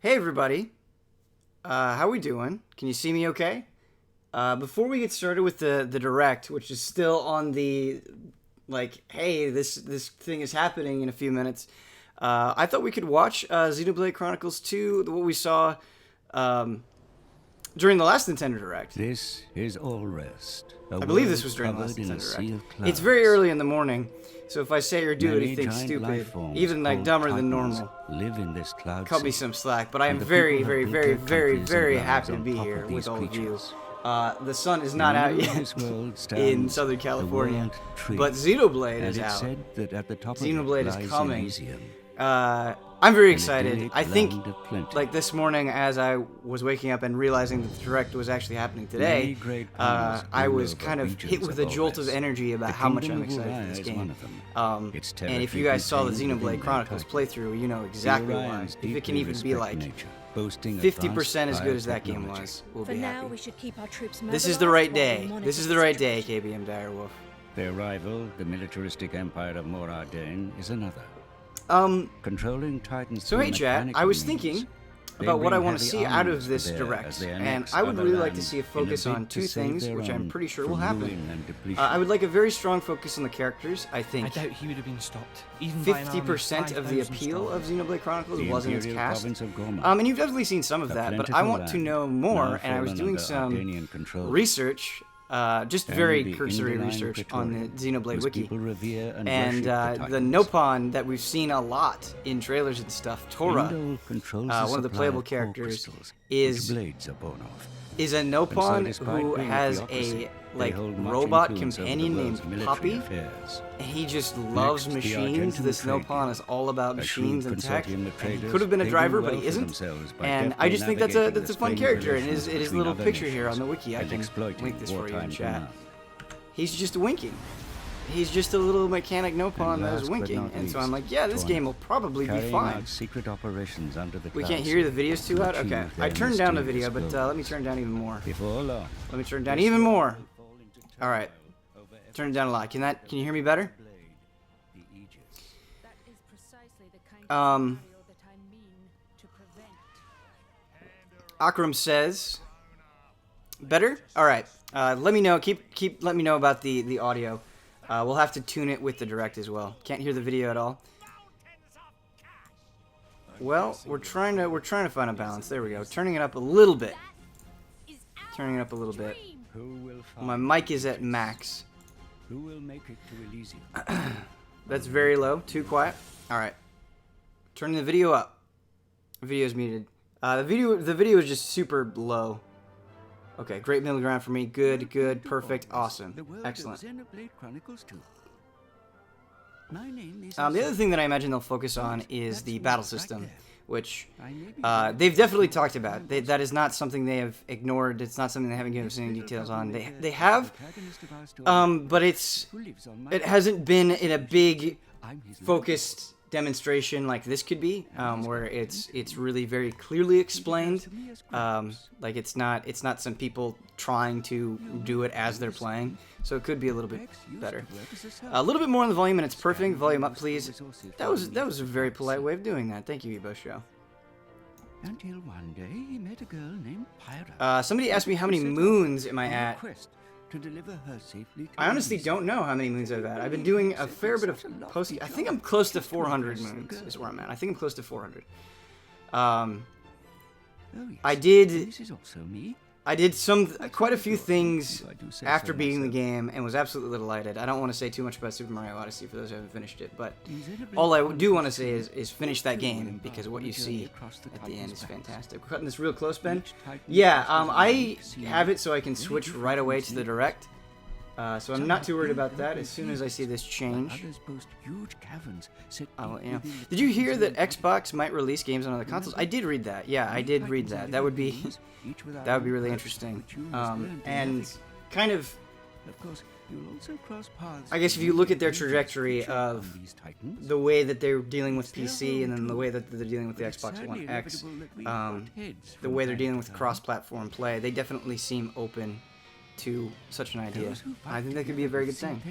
Hey everybody, how we doing? Can you see me okay? Before we get started with the direct, which is still on the, like, hey, this thing is happening in a few minutes, I thought we could watch Xenoblade Chronicles 2, what we saw during the last Nintendo Direct. This is all rest. I believe this was during the last Nintendo Direct. It's very early in the morning, so if I say or do anything stupid, even like dumber than normal, live in this cloud cut me some slack. But I am very, very, very, very, very happy to be here with all of you. The sun is not out yet in Southern California, but Xenoblade is out. Xenoblade is coming. I'm very excited. I think, like this morning, as I was waking up and realizing that the direct was actually happening today, I was kind of hit with a jolt of energy about how much I'm excited for this game. And if you guys saw the Xenoblade Chronicles playthrough, you know exactly why. If it can even be like 50% as good as that game was, we'll be happy. This is the right day. This is the right day, KBM Direwolf. Their rival, the militaristic empire of Moradin, is another. Controlling Titans. So hey chat, I was thinking about what I want to see out of this direct, and I would really like to see a focus on two things, which I'm pretty sure will happen. I would like a very strong focus on the characters. I think I doubt he would have been stopped. 50% of the appeal of Xenoblade Chronicles was in its cast. And you've definitely seen some of that, but I want to know more, and I was doing some research. Just very cursory research on the Xenoblade Wiki. And the Nopon that we've seen a lot in trailers and stuff, Tora, one of the playable characters, is a Nopon who has a robot companion named Poppy, and he just loves machines. This Nopon is all about machines and tech. And he could have been a driver, but he isn't. And I just think that's a fun character. And his little picture here on the wiki, I can link this for you in chat. He's just winking. He's just a little mechanic Nopon that is winking, and so I'm like, yeah, this game will probably be fine. We can't hear the videos too loud? Okay, I turned down the video, but let me turn down even more. Let me turn down even more. Alright, turn it down a lot. Can you hear me better? Akram says, better? Alright, let me know, let me know about the audio. We'll have to tune it with the direct as well. Can't hear the video at all. Well, we're trying to find a balance. There we go. Turning it up a little bit. Turning it up a little bit. My mic is at max. That's very low. Too quiet. All right. Turning the video up. Video's muted. The video is just super low. Okay, great middle ground for me. Good, perfect, awesome, excellent. The other thing that I imagine they'll focus on is the battle system, which they've definitely talked about. That is not something they have ignored. It's not something they haven't given us any details on. They have, but it hasn't been in a big, focused demonstration like this could be, where it's really very clearly explained. Like it's not some people trying to do it as they're playing, so it could be a little bit better. A little bit more on the volume, and it's perfect. Volume up, please. That was a very polite way of doing that. Thank you, Ebo Show. Until one day he met a girl named Pyra. Somebody asked me how many moons am I at. To deliver her safely. I honestly don't know how many moons I've had. I've been doing a fair bit of posting. I think I'm close to 400 moons is where I'm at. I think I'm close to 400. I did quite a few things after beating the game and was absolutely delighted. I don't want to say too much about Super Mario Odyssey for those who haven't finished it, but all I do want to say is finish that game, because what you see at the end is fantastic. We're cutting this real close, Ben. Yeah, I have it so I can switch right away to the direct. So I'm not too worried about that. As soon as I see this change, I'll let you know. Did you hear that Xbox might release games on other consoles? I did read that. Yeah, I did read that. That would be really interesting. And kind of, I guess if you look at their trajectory of the way that they're dealing with PC, and then the way that they're dealing with the Xbox One X, the way they're dealing with cross-platform play, they definitely seem open to such an idea. I think that could be a very good thing.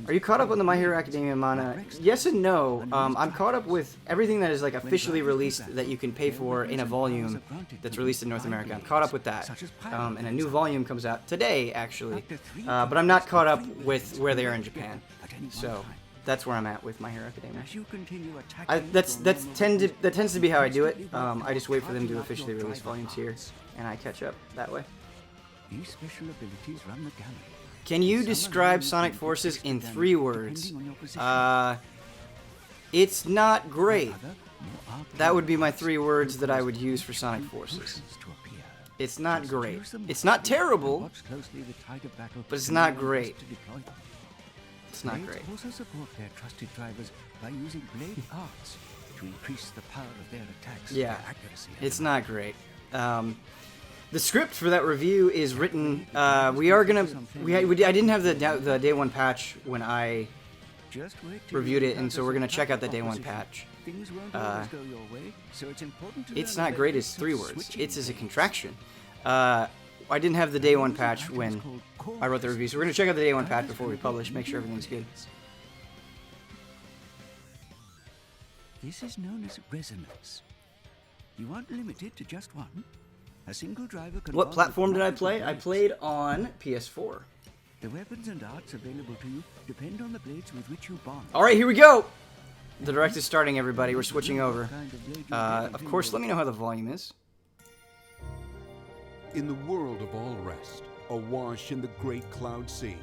Are you caught up on the My Hero Academia manga? Yes and no. I'm caught up with everything that is like officially released that you can pay for in a volume that's released in North America. I'm caught up with that. And a new volume comes out today, actually. But I'm not caught up with where they are in Japan. So that's where I'm at with My Hero Academia. That tends to be how I do it. I just wait for them to officially release volumes here, and I catch up that way. These special abilities run the gamut. Can you describe Sonic Forces in 3 words? It's not great. That would be my 3 words that I would use for Sonic Forces. It's not great. It's not terrible, but it's not great. It's not great. Also support their trusted drivers by using blade arts to increase the power of their attacks. Yeah, it's not great. The script for that review is written. I didn't have the day 1 patch when I reviewed it, and so we're gonna check out the day 1 patch. It's not great is 3 words. It's as a contraction. I didn't have the day 1 patch when I wrote the review, so we're gonna check out the day 1 patch before we publish, make sure everything's good. This is known as resonance. You aren't limited to just one. A single driver can. What platform did I play? I played on PS4. The weapons and arts available to you depend on the blades with which you bond. All right, here we go. The direct is starting, everybody. We're switching over. Of course, let me know how the volume is. In the world of all rest, awash in the great cloud sea,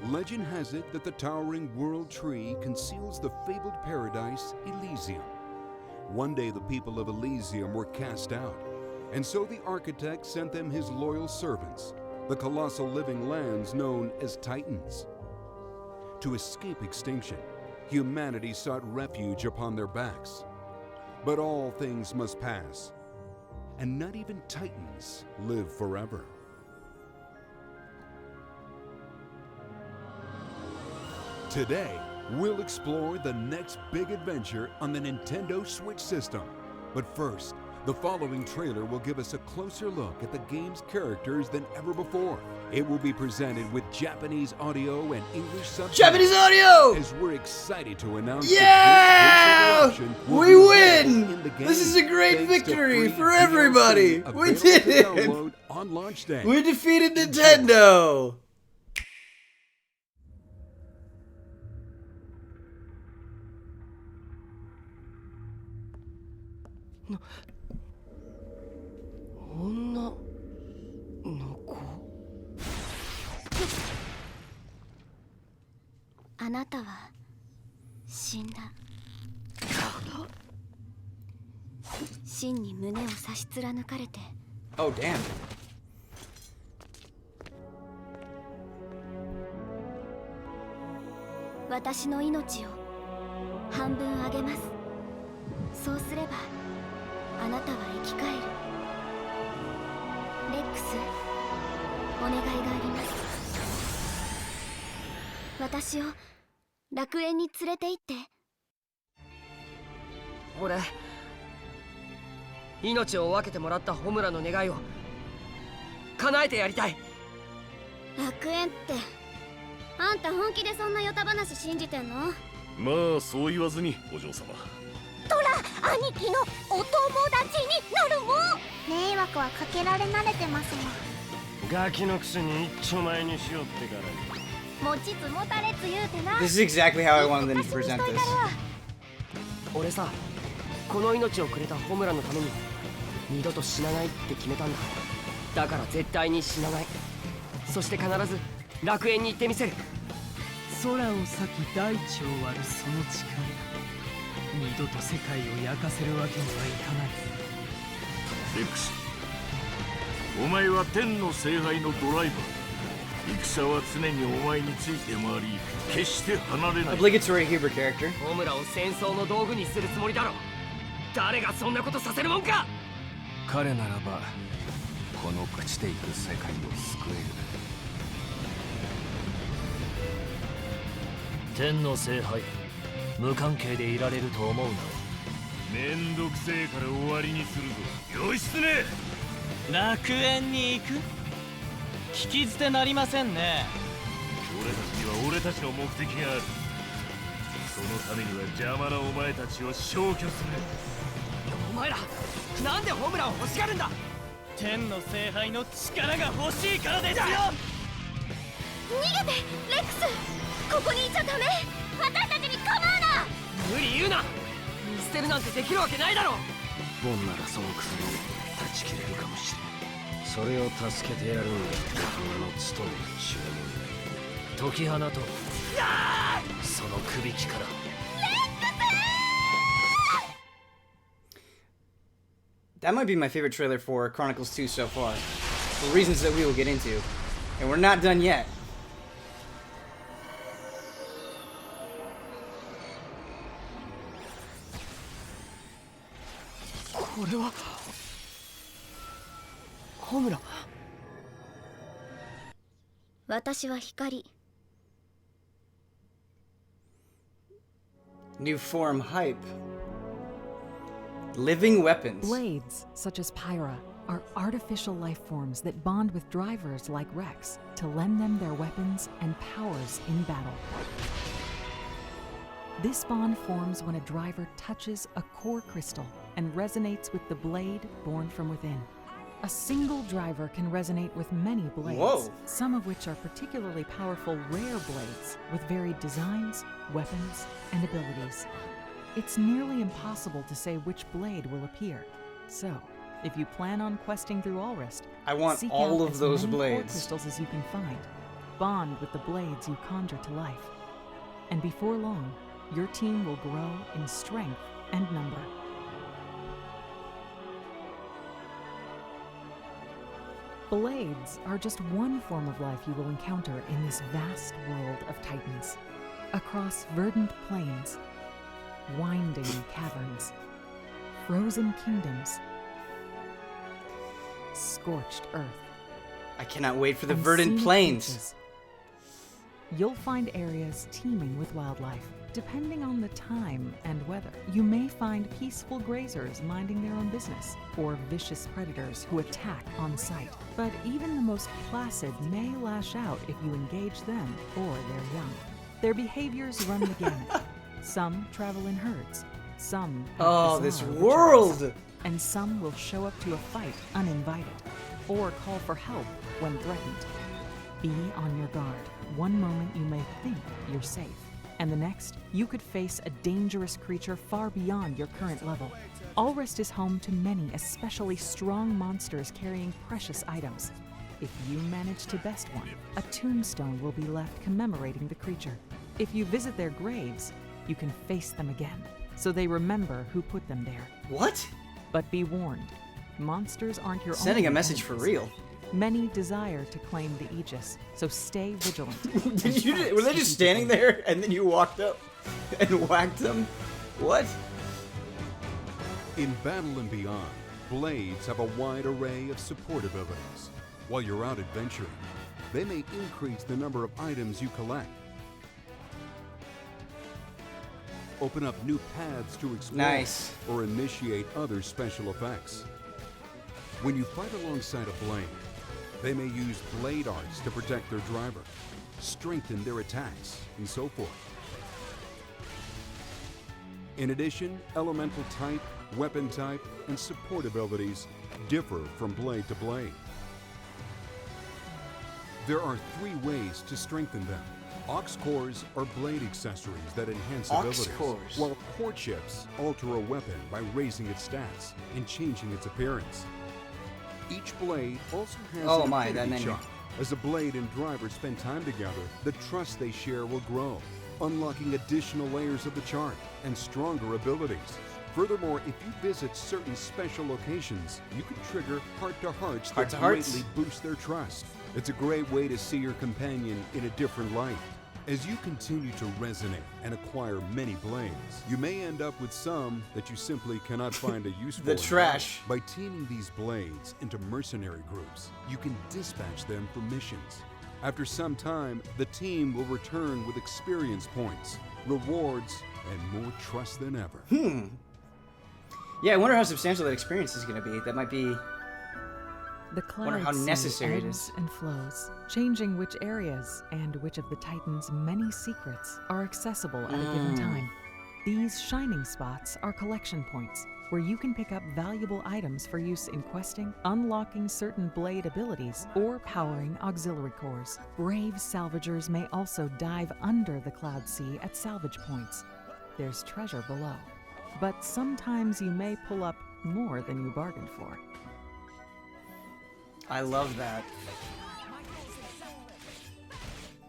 legend has it that the towering world tree conceals the fabled paradise Elysium. One day the people of Elysium were cast out, and so the architect sent them his loyal servants, the colossal living lands known as Titans. To escape extinction, humanity sought refuge upon their backs. But all things must pass, and not even Titans live forever. Today, we'll explore the next big adventure on the Nintendo Switch system. But first, the following trailer will give us a closer look at the game's characters than ever before. It will be presented with Japanese audio and English subtitles. Japanese audio! As we're excited to announce yeah! We win! This is a great victory for everybody! We did it! On launch day. We defeated Nintendo! Oh, damn. This is exactly how I wanted them to present this. 俺さ、この命をくれたホムラのために二度と死なないって決めたんだ。だから絶対に死なない。そして必ず楽園に行ってみせる。空を裂き大地を割るその力、二度と世界を焼かせるわけにはいかない。X、お前は天の聖杯のドライバー。戦は常にお前について回り、決して離れない。Obligatory Huber character。ホムラを戦争の道具にするつもりだろ。誰がそんなことさせるもんか。彼ならばこの朽ちていく世界を救える。天の聖杯、無関係でいられると思うな。めんどくせえから終わりにするぞ。義経、楽園に行く。聞き捨てなりませんね。俺たちには俺たちの目的がある。そのためには邪魔なお前たちを消去する。お前らなんでホムラを欲しがるんだ。天の聖杯の力が欲しいからですよ。逃げてレックス、ここにいちゃダメ。私たちに構うな。無理言うな。見捨てるなんてできるわけないだろ。ボンならその薬を断ち切れるかもしれん。それを助けてやるのが俺の務める注文。解き放とう。その首輝から。That might be my favorite trailer for Chronicles 2 so far, for reasons that we will get into. And we're not done yet. これはホムラ。私は光。 New form hype. Living weapons. Blades, such as Pyra, are artificial life forms that bond with drivers like Rex to lend them their weapons and powers in battle. This bond forms when a driver touches a core crystal and resonates with the blade born from within. A single driver can resonate with many blades, Whoa. some of which are particularly powerful rare blades with varied designs, weapons, and abilities. It's nearly impossible to say which blade will appear. So, if you plan on questing through Allrest, I want seek all out of as those many core blades. crystals as you can find. Bond with the blades you conjure to life. And before long, your team will grow in strength and number. Blades are just one form of life you will encounter in this vast world of titans. Across verdant plains, winding caverns, frozen kingdoms, scorched earth. I cannot wait for the and verdant scenic plains. beaches. You'll find areas teeming with wildlife. Depending on the time and weather, you may find peaceful grazers minding their own business, or vicious predators who attack on sight. But even the most placid may lash out if you engage them or their young. Their behaviors run the gamut. Some travel in herds, some have Oh, this bizarre world! rituals, and some will show up to a fight uninvited, or call for help when threatened. Be on your guard. One moment you may think you're safe, and the next, you could face a dangerous creature far beyond your current level. Allrest is home to many especially strong monsters carrying precious items. If you manage to best one, a tombstone will be left commemorating the creature. If you visit their graves, you can face them again, so they remember who put them there. What? But be warned, monsters aren't your Sending only a message for enemies. real. Many desire to claim the Aegis, so stay vigilant. Did you? Were they just standing there and then you walked up and whacked them? What? In Battle and Beyond, blades have a wide array of support abilities. While you're out adventuring, they may increase the number of items you collect, open up new paths to explore, Nice. or initiate other special effects. When you fight alongside a blade, they may use blade arts to protect their driver, strengthen their attacks, and so forth. In addition, elemental type, weapon type, and support abilities differ from blade to blade. There are 3 ways to strengthen them. Ox cores are blade accessories that enhance Ox abilities, cores. while core chips alter a weapon by raising its stats and changing its appearance. Each blade also has Oh an my, that affinity menu. chart. As a blade and driver spend time together, the trust they share will grow, unlocking additional layers of the chart and stronger abilities. Furthermore, if you visit certain special locations, you can trigger heart-to-hearts that Heart-to-hearts? greatly boost their trust. It's a great way to see your companion in a different light. As you continue to resonate and acquire many blades, you may end up with some that you simply cannot find a use for. The trash. By teaming these blades into mercenary groups, you can dispatch them for missions. After some time, the team will return with experience points, rewards, and more trust than ever. Yeah, I wonder how substantial that experience is going to be. That might be The Wonder how cloud sea necessary it ebbs is. and flows, changing which areas and which of the Titan's many secrets are accessible at a given time. These shining spots are collection points, where you can pick up valuable items for use in questing, unlocking certain blade abilities, or powering auxiliary cores. Brave salvagers may also dive under the cloud sea at salvage points. There's treasure below, but sometimes you may pull up more than you bargained for. I love that.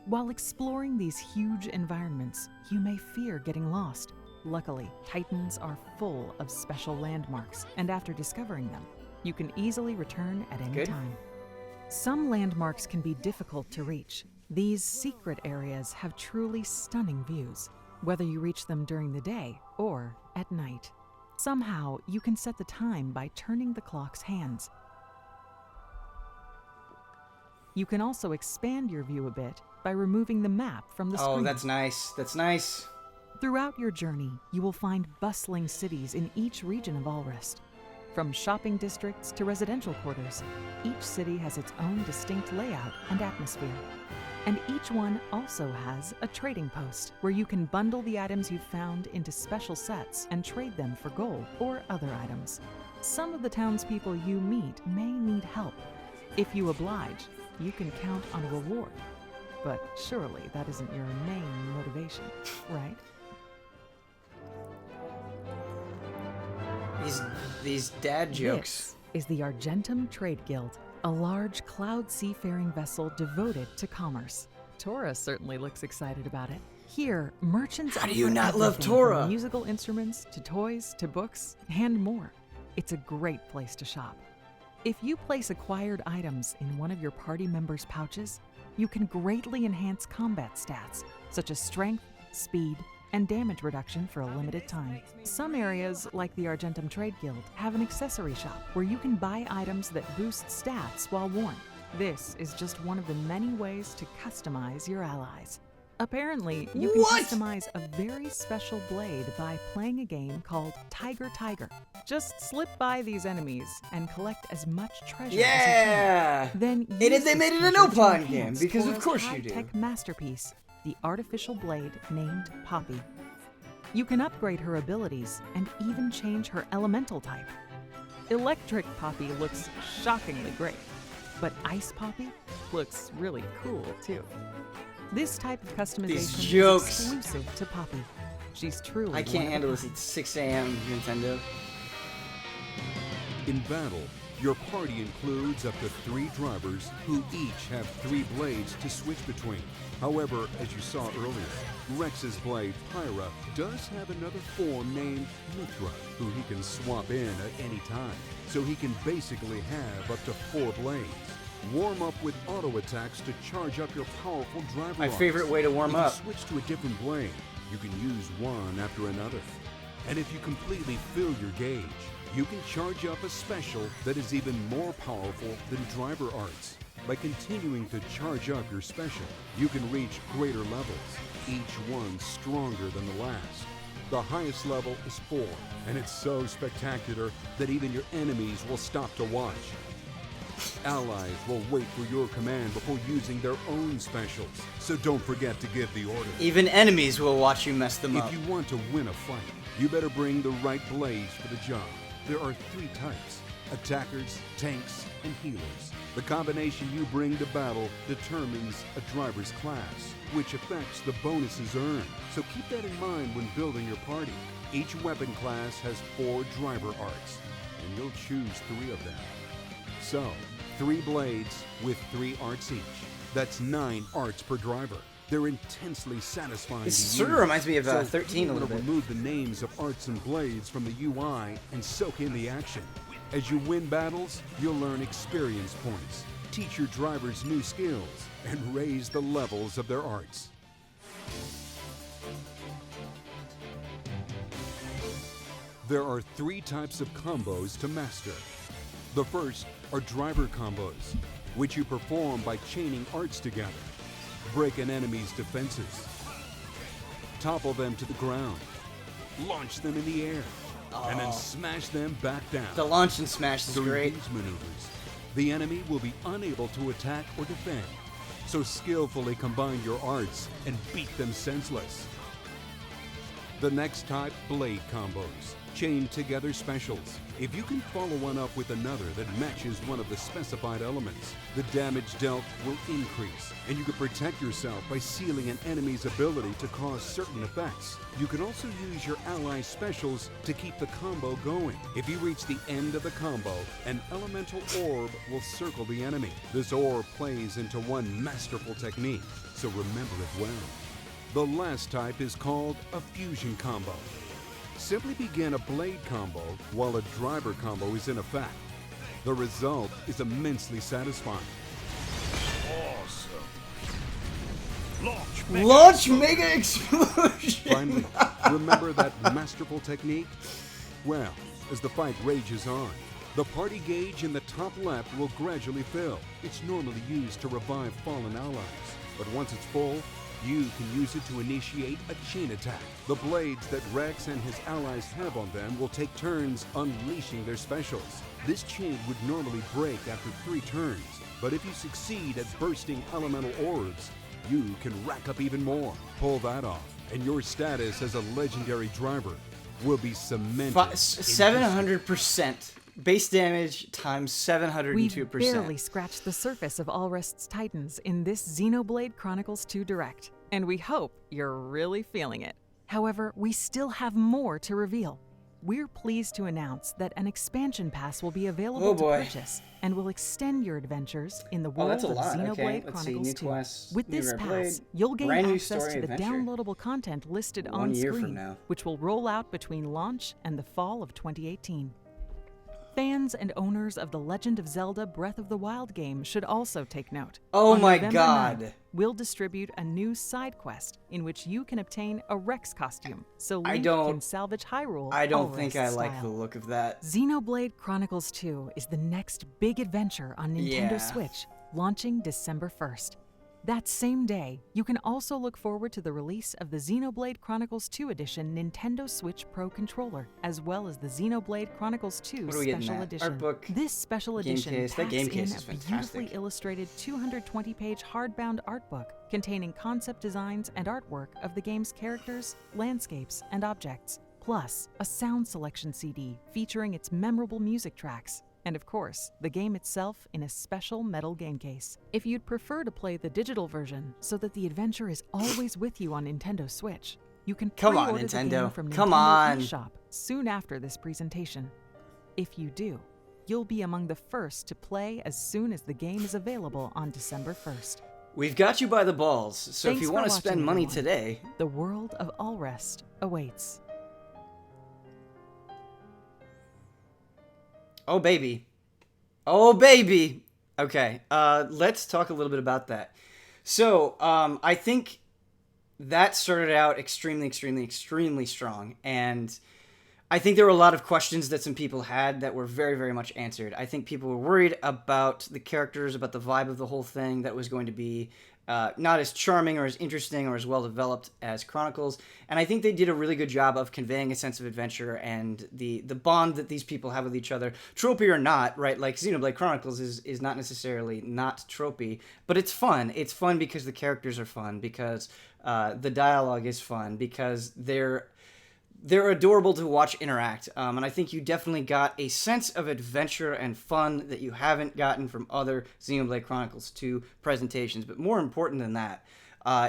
While exploring these huge environments, you may fear getting lost. Luckily, Titans are full of special landmarks, and after discovering them, you can easily return at any time. Some landmarks can be difficult to reach. These secret areas have truly stunning views, whether you reach them during the day or at night. Somehow, you can set the time by turning the clock's hands. You can also expand your view a bit by removing the map from the screen. Oh, that's nice. That's nice. Throughout your journey, you will find bustling cities in each region of Alrest. From shopping districts to residential quarters, each city has its own distinct layout and atmosphere. And each one also has a trading post, where you can bundle the items you've found into special sets and trade them for gold or other items. Some of the townspeople you meet may need help. If you oblige, you can count on a reward. But surely that isn't your main motivation, right? These dad jokes. This is the Argentum Trade Guild, a large cloud seafaring vessel devoted to commerce. Tora certainly looks excited about it. Here, merchants How do you offer not love everything Tora? from musical instruments to toys to books and more. It's a great place to shop. If you place acquired items in one of your party members' pouches, you can greatly enhance combat stats, such as strength, speed, and damage reduction for a limited time. Some areas, like the Argentum Trade Guild, have an accessory shop where you can buy items that boost stats while worn. This is just one of the many ways to customize your allies. Apparently, you can customize a very special blade by playing a game called Tiger Tiger. Just slip by these enemies and collect as much treasure as you can. Then They made it an Opon game, because of course you do. High-tech masterpiece, the artificial blade named Poppy. You can upgrade her abilities and even change her elemental type. Electric Poppy looks shockingly great, but Ice Poppy looks really cool too. This type of customization is exclusive to Poppy. She's truly I can't handle this at 6 a.m. Nintendo. In battle, your party includes up to 3 drivers who each have 3 blades to switch between. However, as you saw earlier, Rex's blade, Pyra, does have another form named Mithra, who he can swap in at any time. So he can basically have up to 4 blades. Warm up with auto attacks to charge up your powerful driver. My favorite way to warm up. If you switch to a different blade, you can use one after another. And if you completely fill your gauge, you can charge up a special that is even more powerful than driver arts. By continuing to charge up your special, you can reach greater levels, each one stronger than the last. The highest level is 4, and it's so spectacular that even your enemies will stop to watch. Allies will wait for your command before using their own specials, so don't forget to give the order. Even enemies will watch you mess them up. If you want to win a fight, you better bring the right blades for the job. There are 3 types: attackers, tanks, and healers. The combination you bring to battle determines a driver's class, which affects the bonuses earned. So keep that in mind when building your party. Each weapon class has 4 driver arts, and you'll choose 3 of them. So, 3 blades with 3 arts each. That's 9 arts per driver. They're intensely satisfying This to sort of use. reminds me of So 13 a little bit. Remove the names of arts and blades from the UI and soak in the action. As you win battles, you'll learn experience points, teach your drivers new skills, and raise the levels of their arts. There are 3 types of combos to master. The first are driver combos, which you perform by chaining arts together. Break an enemy's defenses. Topple them to the ground. Launch them in the air. And then smash them back down. The launch and smash is During great. these maneuvers, the enemy will be unable to attack or defend. So skillfully combine your arts and beat them senseless. The next type, blade combos, chain together specials. If you can follow one up with another that matches one of the specified elements, the damage dealt will increase, and you can protect yourself by sealing an enemy's ability to cause certain effects. You can also use your ally's specials to keep the combo going. If you reach the end of the combo, an elemental orb will circle the enemy. This orb plays into one masterful technique, so remember it well. The last type is called a fusion combo. Simply begin a blade combo while a driver combo is in effect. The result is immensely satisfying. Awesome. Launch Mega Explosion! Finally, remember that masterful technique? Well, as the fight rages on, the party gauge in the top left will gradually fill. It's normally used to revive fallen allies, but once it's full, you can use it to initiate a chain attack. The blades that Rex and his allies have on them will take turns unleashing their specials. This chain would normally break after 3 turns, but if you succeed at bursting elemental orbs, you can rack up even more. Pull that off, and your status as a legendary driver will be cemented. 700%. Base damage times 702%. We've barely scratched the surface of Alrest's Titans in this Xenoblade Chronicles 2 Direct, and we hope you're really feeling it. However, we still have more to reveal. We're pleased to announce that an expansion pass will be available to purchase and will extend your adventures in the world of Xenoblade Chronicles 2. With this pass, you'll gain access to the downloadable content listed on screen, which will roll out between launch and the fall of 2018. Fans and owners of the Legend of Zelda Breath of the Wild game should also take note. Oh On my November god. 9th, we'll distribute a new side quest in which you can obtain a Rex costume, so Link can salvage Hyrule. I don't think I like the look of that. Xenoblade Chronicles 2 is the next big adventure on Nintendo Switch, launching December 1st. That same day, you can also look forward to the release of the Xenoblade Chronicles 2 Edition Nintendo Switch Pro Controller, as well as the Xenoblade Chronicles 2 Special Edition. This special edition packs in a beautifully illustrated 220-page hardbound art book containing concept designs and artwork of the game's characters, landscapes, and objects, plus a sound selection CD featuring its memorable music tracks. And of course, the game itself in a special metal game case. If you'd prefer to play the digital version so that the adventure is always with you on Nintendo Switch, you can pre-order the game from Nintendo eShop soon after this presentation. If you do, you'll be among the first to play as soon as the game is available on December 1st. We've got you by the balls, so Thanks if you want to for spend watching, money everyone. today... The world of Alrest awaits. Oh, baby. Oh, baby. Okay, let's talk a little bit about that. So, I think that started out extremely strong, and I think there were a lot of questions that some people had that were very, very much answered. I think people were worried about the characters, about the vibe of the whole thing, that was going to be not as charming or as interesting or as well developed as Chronicles, and I think they did a really good job of conveying a sense of adventure and the bond that these people have with each other, tropey or not, right? Like Xenoblade Chronicles is not necessarily not tropey, but it's fun. It's fun because the characters are fun, because the dialogue is fun, because they're adorable to watch interact, and I think you definitely got a sense of adventure and fun that you haven't gotten from other Xenoblade Chronicles 2 presentations. But more important than that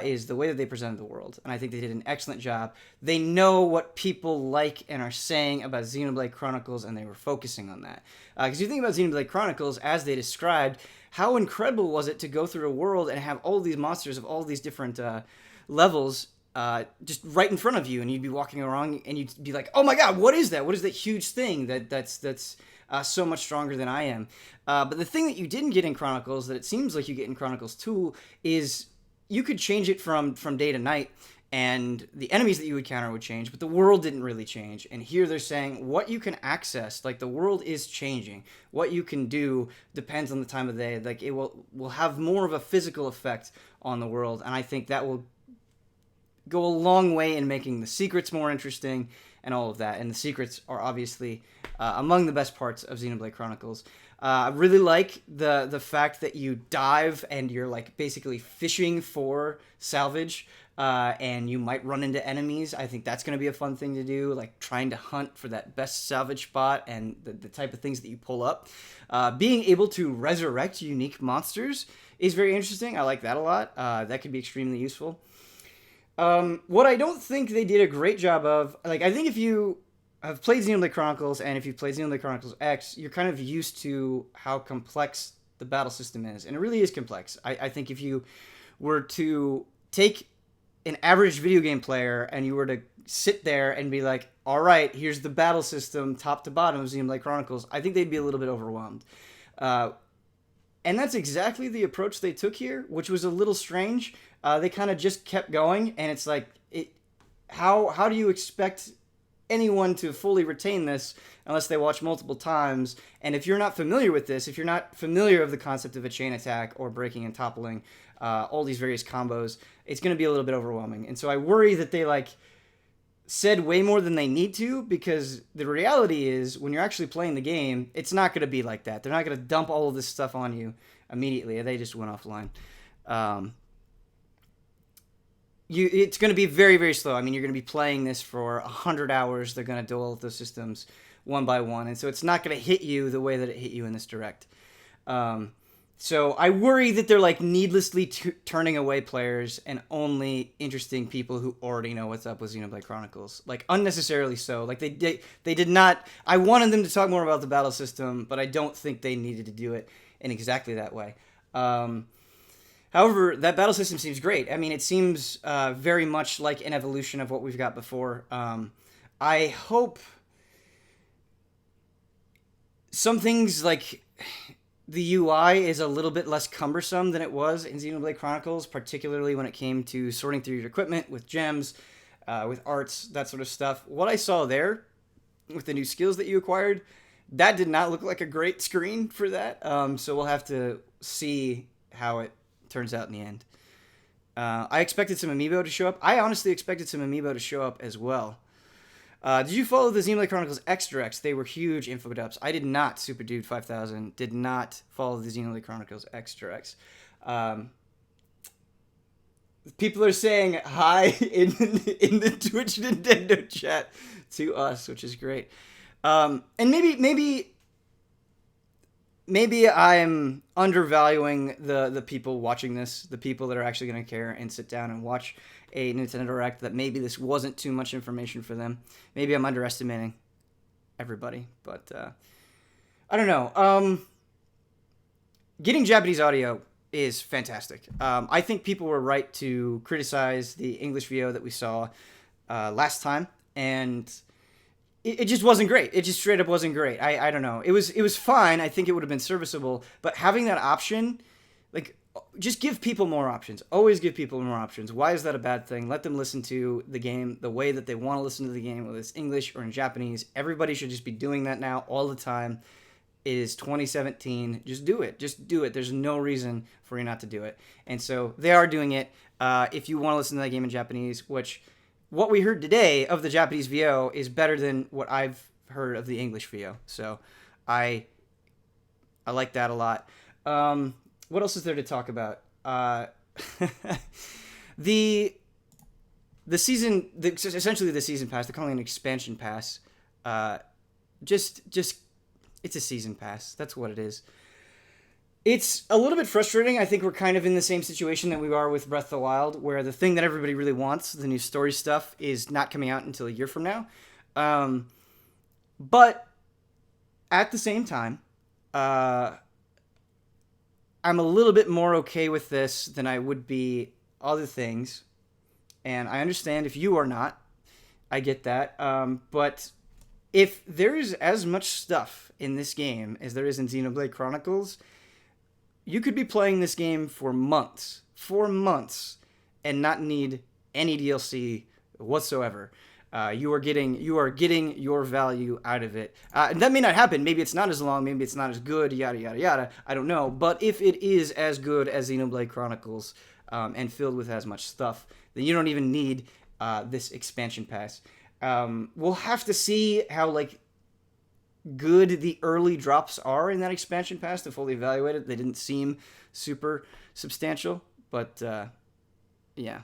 is the way that they presented the world, and I think they did an excellent job. They know what people like and are saying about Xenoblade Chronicles, and they were focusing on that. Because you think about Xenoblade Chronicles, as they described, how incredible was it to go through a world and have all these monsters of all these different levels just right in front of you, and you'd be walking around and you'd be like, oh my god, what is that? What is that huge thing that's so much stronger than I am? But the thing that you didn't get in Chronicles, that it seems like you get in Chronicles 2, is you could change it from day to night, and the enemies that you would counter would change, but the world didn't really change. And here they're saying what you can access, like the world is changing. What you can do depends on the time of day. Like it will have more of a physical effect on the world, and I think that will go a long way in making the secrets more interesting and all of that. And the secrets are obviously among the best parts of Xenoblade Chronicles. I really like the fact that you dive and you're like basically fishing for salvage, and you might run into enemies. I think that's going to be a fun thing to do, like trying to hunt for that best salvage spot and the type of things that you pull up. Being able to resurrect unique monsters is very interesting. I like that a lot. That could be extremely useful. What I don't think they did a great job of, like, I think if you have played Xenoblade Chronicles and if you've played Xenoblade Chronicles X, you're kind of used to how complex the battle system is. And it really is complex. I think if you were to take an average video game player and you were to sit there and be like, all right, here's the battle system top to bottom of Xenoblade Chronicles, I think they'd be a little bit overwhelmed. And that's exactly the approach they took here, which was a little strange. They kind of just kept going, and it's like, how do you expect anyone to fully retain this unless they watch multiple times? And if you're not familiar with this, if you're not familiar with the concept of a chain attack or breaking and toppling, all these various combos, it's going to be a little bit overwhelming. And so I worry that they said way more than they need to, because the reality is when you're actually playing the game, it's not going to be like that. They're not going to dump all of this stuff on you immediately. They just went offline. It's going to be very, very slow. I mean, you're going to be playing this for 100 hours. They're going to do all of those systems one by one. And so it's not going to hit you the way that it hit you in this direct. So I worry that they're needlessly turning away players and only interesting people who already know what's up with Xenoblade Chronicles. Unnecessarily so. They did not... I wanted them to talk more about the battle system, but I don't think they needed to do it in exactly that way. However, that battle system seems great. I mean, it seems very much like an evolution of what we've got before. I hope some things the UI is a little bit less cumbersome than it was in Xenoblade Chronicles, particularly when it came to sorting through your equipment with gems, with arts, that sort of stuff. What I saw there with the new skills that you acquired, that did not look like a great screen for that. So we'll have to see how it turns out in the end. I expected some amiibo to show up. I honestly expected some amiibo to show up as well. Did you follow the Xenoblade Chronicles Extra X? They were huge info dumps. I did not. Super Dude 5000 did not follow the Xenoblade Chronicles Extra X. People are saying hi in the Twitch Nintendo chat to us, which is great. And maybe I'm undervaluing the people watching this, the people that are actually going to care and sit down and watch a Nintendo Direct, that maybe this wasn't too much information for them. Maybe I'm underestimating everybody, but I don't know. Getting Japanese audio is fantastic. I think people were right to criticize the English VO that we saw last time, and it just wasn't great. It just straight up wasn't great. I don't know. It was fine. I think it would have been serviceable, but having that option, just give people more options. Always give people more options. Why is that a bad thing? Let them listen to the game the way that they want to listen to the game, whether it's English or in Japanese. Everybody should just be doing that now all the time. It is 2017. Just do it. Just do it. There's no reason for you not to do it. And so they are doing it. If you want to listen to that game in Japanese, which what we heard today of the Japanese VO is better than what I've heard of the English VO. So I like that a lot. What else is there to talk about? Essentially the season pass. They're calling it an expansion pass. Just it's a season pass. That's what it is. It's a little bit frustrating. I think we're kind of in the same situation that we are with Breath of the Wild, where the thing that everybody really wants, the new story stuff, is not coming out until a year from now. But at the same time, I'm a little bit more okay with this than I would be other things. And I understand if you are not. I get that. But if there is as much stuff in this game as there is in Xenoblade Chronicles, you could be playing this game for months, and not need any DLC whatsoever. You are getting your value out of it. That may not happen. Maybe it's not as long. Maybe it's not as good. Yada yada yada. I don't know. But if it is as good as Xenoblade Chronicles and filled with as much stuff, then you don't even need this expansion pass. We'll have to see how good the early drops are in that expansion pass to fully evaluate it. They didn't seem super substantial, but yeah.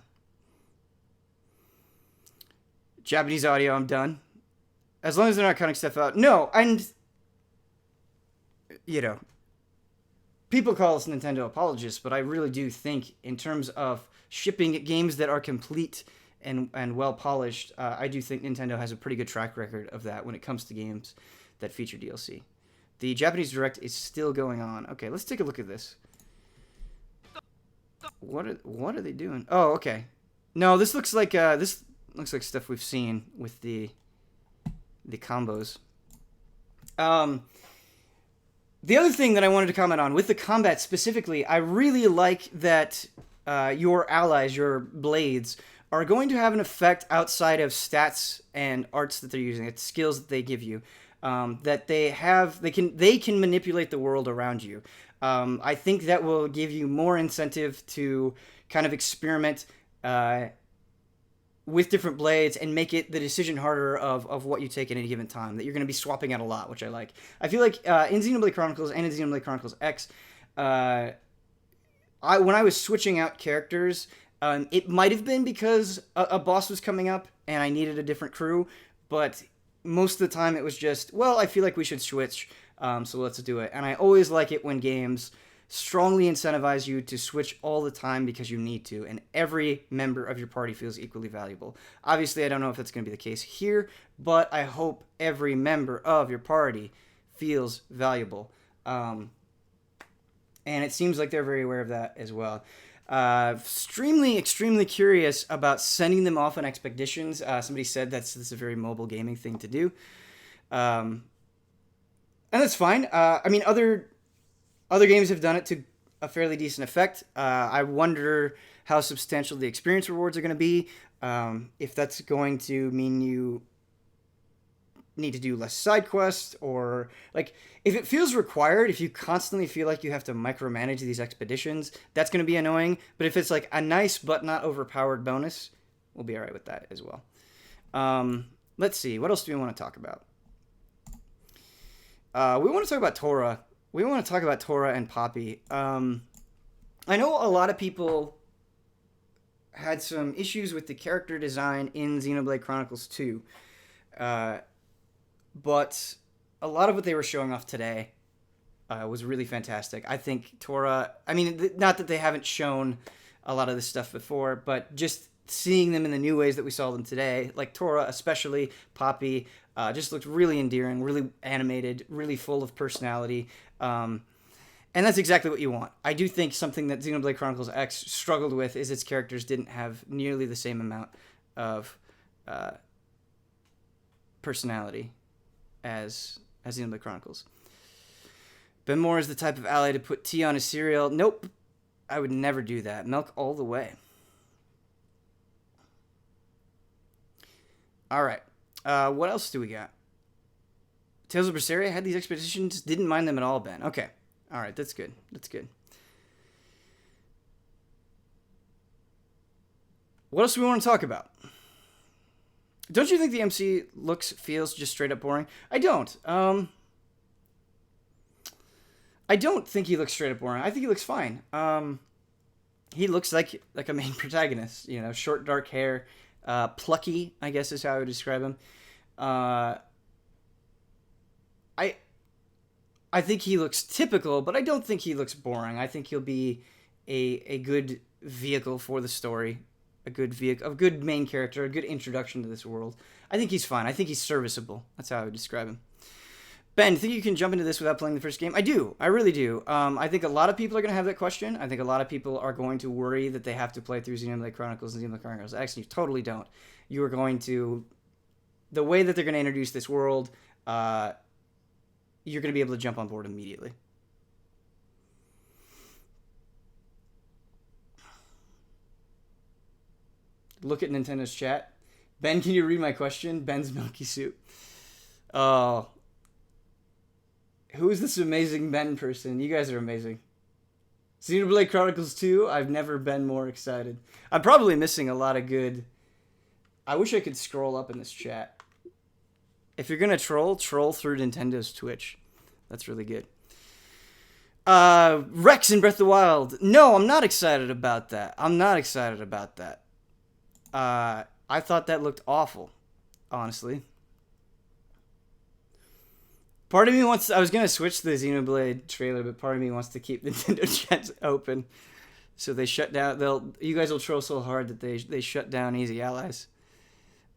Japanese audio, I'm done. As long as they're not cutting stuff out. No, and, you know, people call us Nintendo apologists, but I really do think in terms of shipping games that are complete and well polished, I do think Nintendo has a pretty good track record of that when it comes to games that feature DLC. The Japanese Direct is still going on. Okay, let's take a look at this. What are they doing? Oh, okay. No, this looks like stuff we've seen with the combos. The other thing that I wanted to comment on with the combat specifically, I really like that your allies, your blades, are going to have an effect outside of stats and arts that they're using. It's skills that they give you. That they can manipulate the world around you. I think that will give you more incentive to kind of experiment with different blades and make it the decision harder of what you take at any given time. That you're going to be swapping out a lot, which I like. I feel like in Xenoblade Chronicles and in Xenoblade Chronicles X, when I was switching out characters, it might have been because a boss was coming up and I needed a different crew, but most of the time it was just, well, I feel like we should switch, so let's do it. And I always like it when games strongly incentivize you to switch all the time because you need to, and every member of your party feels equally valuable. Obviously, I don't know if that's going to be the case here, but I hope every member of your party feels valuable. And it seems like they're very aware of that as well. Extremely curious about sending them off on expeditions. Somebody said this is a very mobile gaming thing to do. And that's fine. I mean, other games have done it to a fairly decent effect. I wonder how substantial the experience rewards are going to be. If that's going to mean you need to do less side quests, or like if it feels required, if you constantly feel like you have to micromanage these expeditions, that's going to be annoying. But if it's like a nice but not overpowered bonus, we'll be all right with that as well. Let's see, what else do we want to talk about? We want to talk about Tora. We want to talk about Tora and Poppy. I know a lot of people had some issues with the character design in Xenoblade Chronicles 2. But a lot of what they were showing off today was really fantastic. I think Tora, I mean, not that they haven't shown a lot of this stuff before, but just seeing them in the new ways that we saw them today, like Tora especially, Poppy, just looked really endearing, really animated, really full of personality. And that's exactly what you want. I do think something that Xenoblade Chronicles X struggled with is its characters didn't have nearly the same amount of personality as Xenoblade Chronicles. Ben Moore is the type of ally to put tea on his cereal. Nope. I would never do that. Milk all the way. All right. What else do we got? Tales of Berseria had these expeditions. Didn't mind them at all, Ben. Okay. All right. That's good. That's good. What else do we want to talk about? Don't you think the MC feels just straight up boring? I don't. I don't think he looks straight up boring. I think he looks fine. He looks like a main protagonist. You know, short, dark hair, plucky, I guess is how I would describe him. I think he looks typical, but I don't think he looks boring. I think he'll be a good vehicle for the story. A good main character, a good introduction to this world. I think he's fine. I think he's serviceable. That's how I would describe him. Ben, think you can jump into this without playing the first game? I do. I really do. I think a lot of people are going to have that question. I think a lot of people are going to worry that they have to play through Xenoblade Chronicles and Xenoblade Chronicles X, and you totally don't. You are going to... The way that they're going to introduce this world, you're going to be able to jump on board immediately. Look at Nintendo's chat. Ben, can you read my question? Ben's milky soup. Oh. Who is this amazing Ben person? You guys are amazing. Xenoblade Chronicles 2, I've never been more excited. I'm probably missing a lot of good... I wish I could scroll up in this chat. If you're gonna troll through Nintendo's Twitch. That's really good. Rex in Breath of the Wild. No, I'm not excited about that. I thought that looked awful, honestly. Part of me wants... I was going to switch the Xenoblade trailer, but part of me wants to keep Nintendo chats open. So they shut down... You guys will troll so hard that they shut down Easy Allies.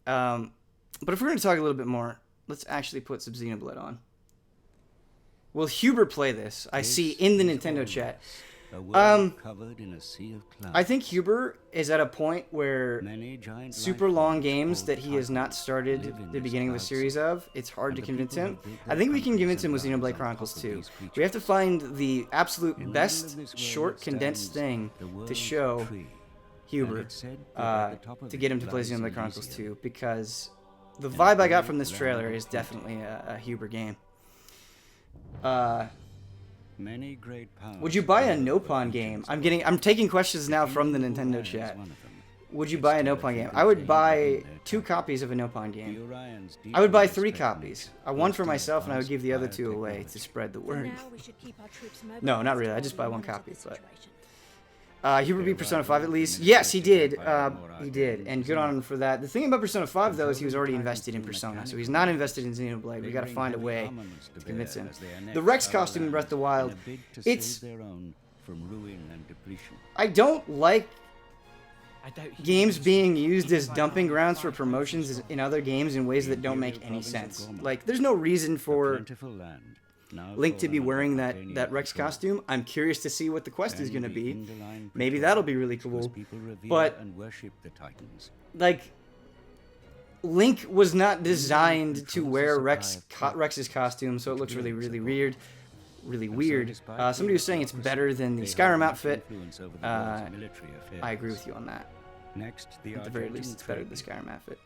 But if we're going to talk a little bit more, let's actually put some Xenoblade on. Will Huber play this? I see in the Nintendo chat. Covered in a sea of clouds. I think Huber is at a point where super long games that he has not started the beginning of a series of, it's hard to convince him. I think we can convince him with Xenoblade Chronicles 2. We have to find the absolute best, short, condensed thing to show Huber to get him to play Xenoblade Chronicles 2, because the vibe I got from this trailer is definitely a Huber game. Many great would you buy a Nopon game? I'm taking questions now from the Nintendo chat. Would you buy a Nopon game? I would buy 2 copies of a Nopon game. I would buy 3 copies. One for myself, and I would give the other 2 away to spread the word. No, not really. I just buy 1 copy, but... Huber beat Persona 5 at least. Yes, he did. He did, and good on him for that. The thing about Persona 5, though, is he was already invested in Persona, so he's not invested in Xenoblade. We gotta find a way to convince him. The Rex costume in Breath of the Wild, it's... I don't like games being used as dumping grounds for promotions in other games in ways that don't make any sense. Like, there's no reason for Link to be wearing that Rex costume. I'm curious to see what the quest is going to be. Maybe that'll be really cool. But, like, Link was not designed to wear Rex's costume, so it looks really, really weird. Somebody was saying it's better than the Skyrim outfit. I agree with you on that. At the very least, it's better than the Skyrim outfit.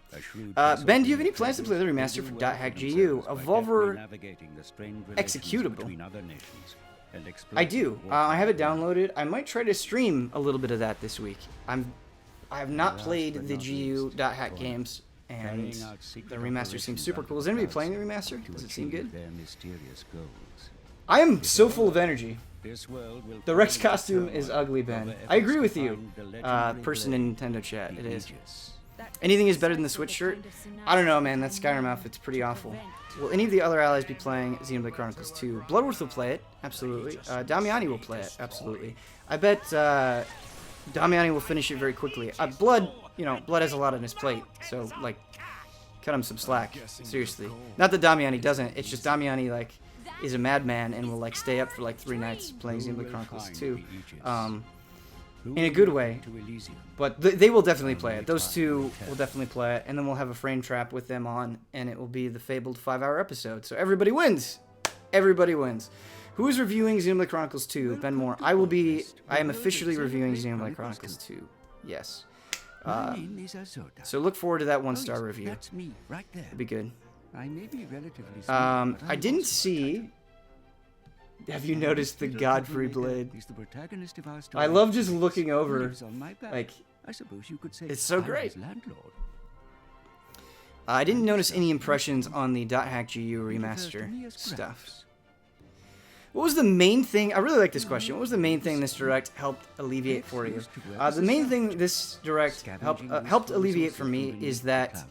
Ben, do you have any plans to play the remaster for .hack GU? Evolver executable. I do. I have it downloaded. I might try to stream a little bit of that this week. I have not played the GU .hack games, and the remaster seems super cool. Is anybody playing the remaster? Does it seem good? I am so full of energy. The Rex costume is ugly, Ben. I agree with you, person in Nintendo chat. It is. Anything is better than the Switch shirt? I don't know, man. That Skyrim outfit's pretty awful. Will any of the other allies be playing Xenoblade Chronicles 2? Bloodworth will play it, absolutely. Damiani will play it, absolutely. I bet Damiani will finish it very quickly. Blood has a lot on his plate, so, like, cut him some slack. Seriously. Not that Damiani doesn't. It's just Damiani, like, is a madman and will, like, stay up for, like, 3 nights playing Xenoblade Chronicles 2. In a good way. But they will definitely play it. Those 2 will definitely play it. And then we'll have a frame trap with them on, and it will be the fabled 5-hour episode. So everybody wins! Everybody wins. Who is reviewing Xenoblade Chronicles 2? Ben Moore. I am officially reviewing Xenoblade Chronicles 2. Yes. So look forward to that 1-star review. It'll be good. I didn't see... Have you noticed the Godfrey blade? I love just looking over. Like, it's so great. I didn't notice any impressions on the .hack GU remaster stuff. What was the main thing? I really like this question. What was the main thing this direct helped alleviate for you? The main thing this direct helped alleviate for me is that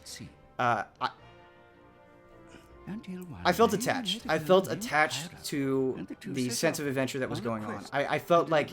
I felt attached. I felt attached to the sense of adventure that was going on. I felt like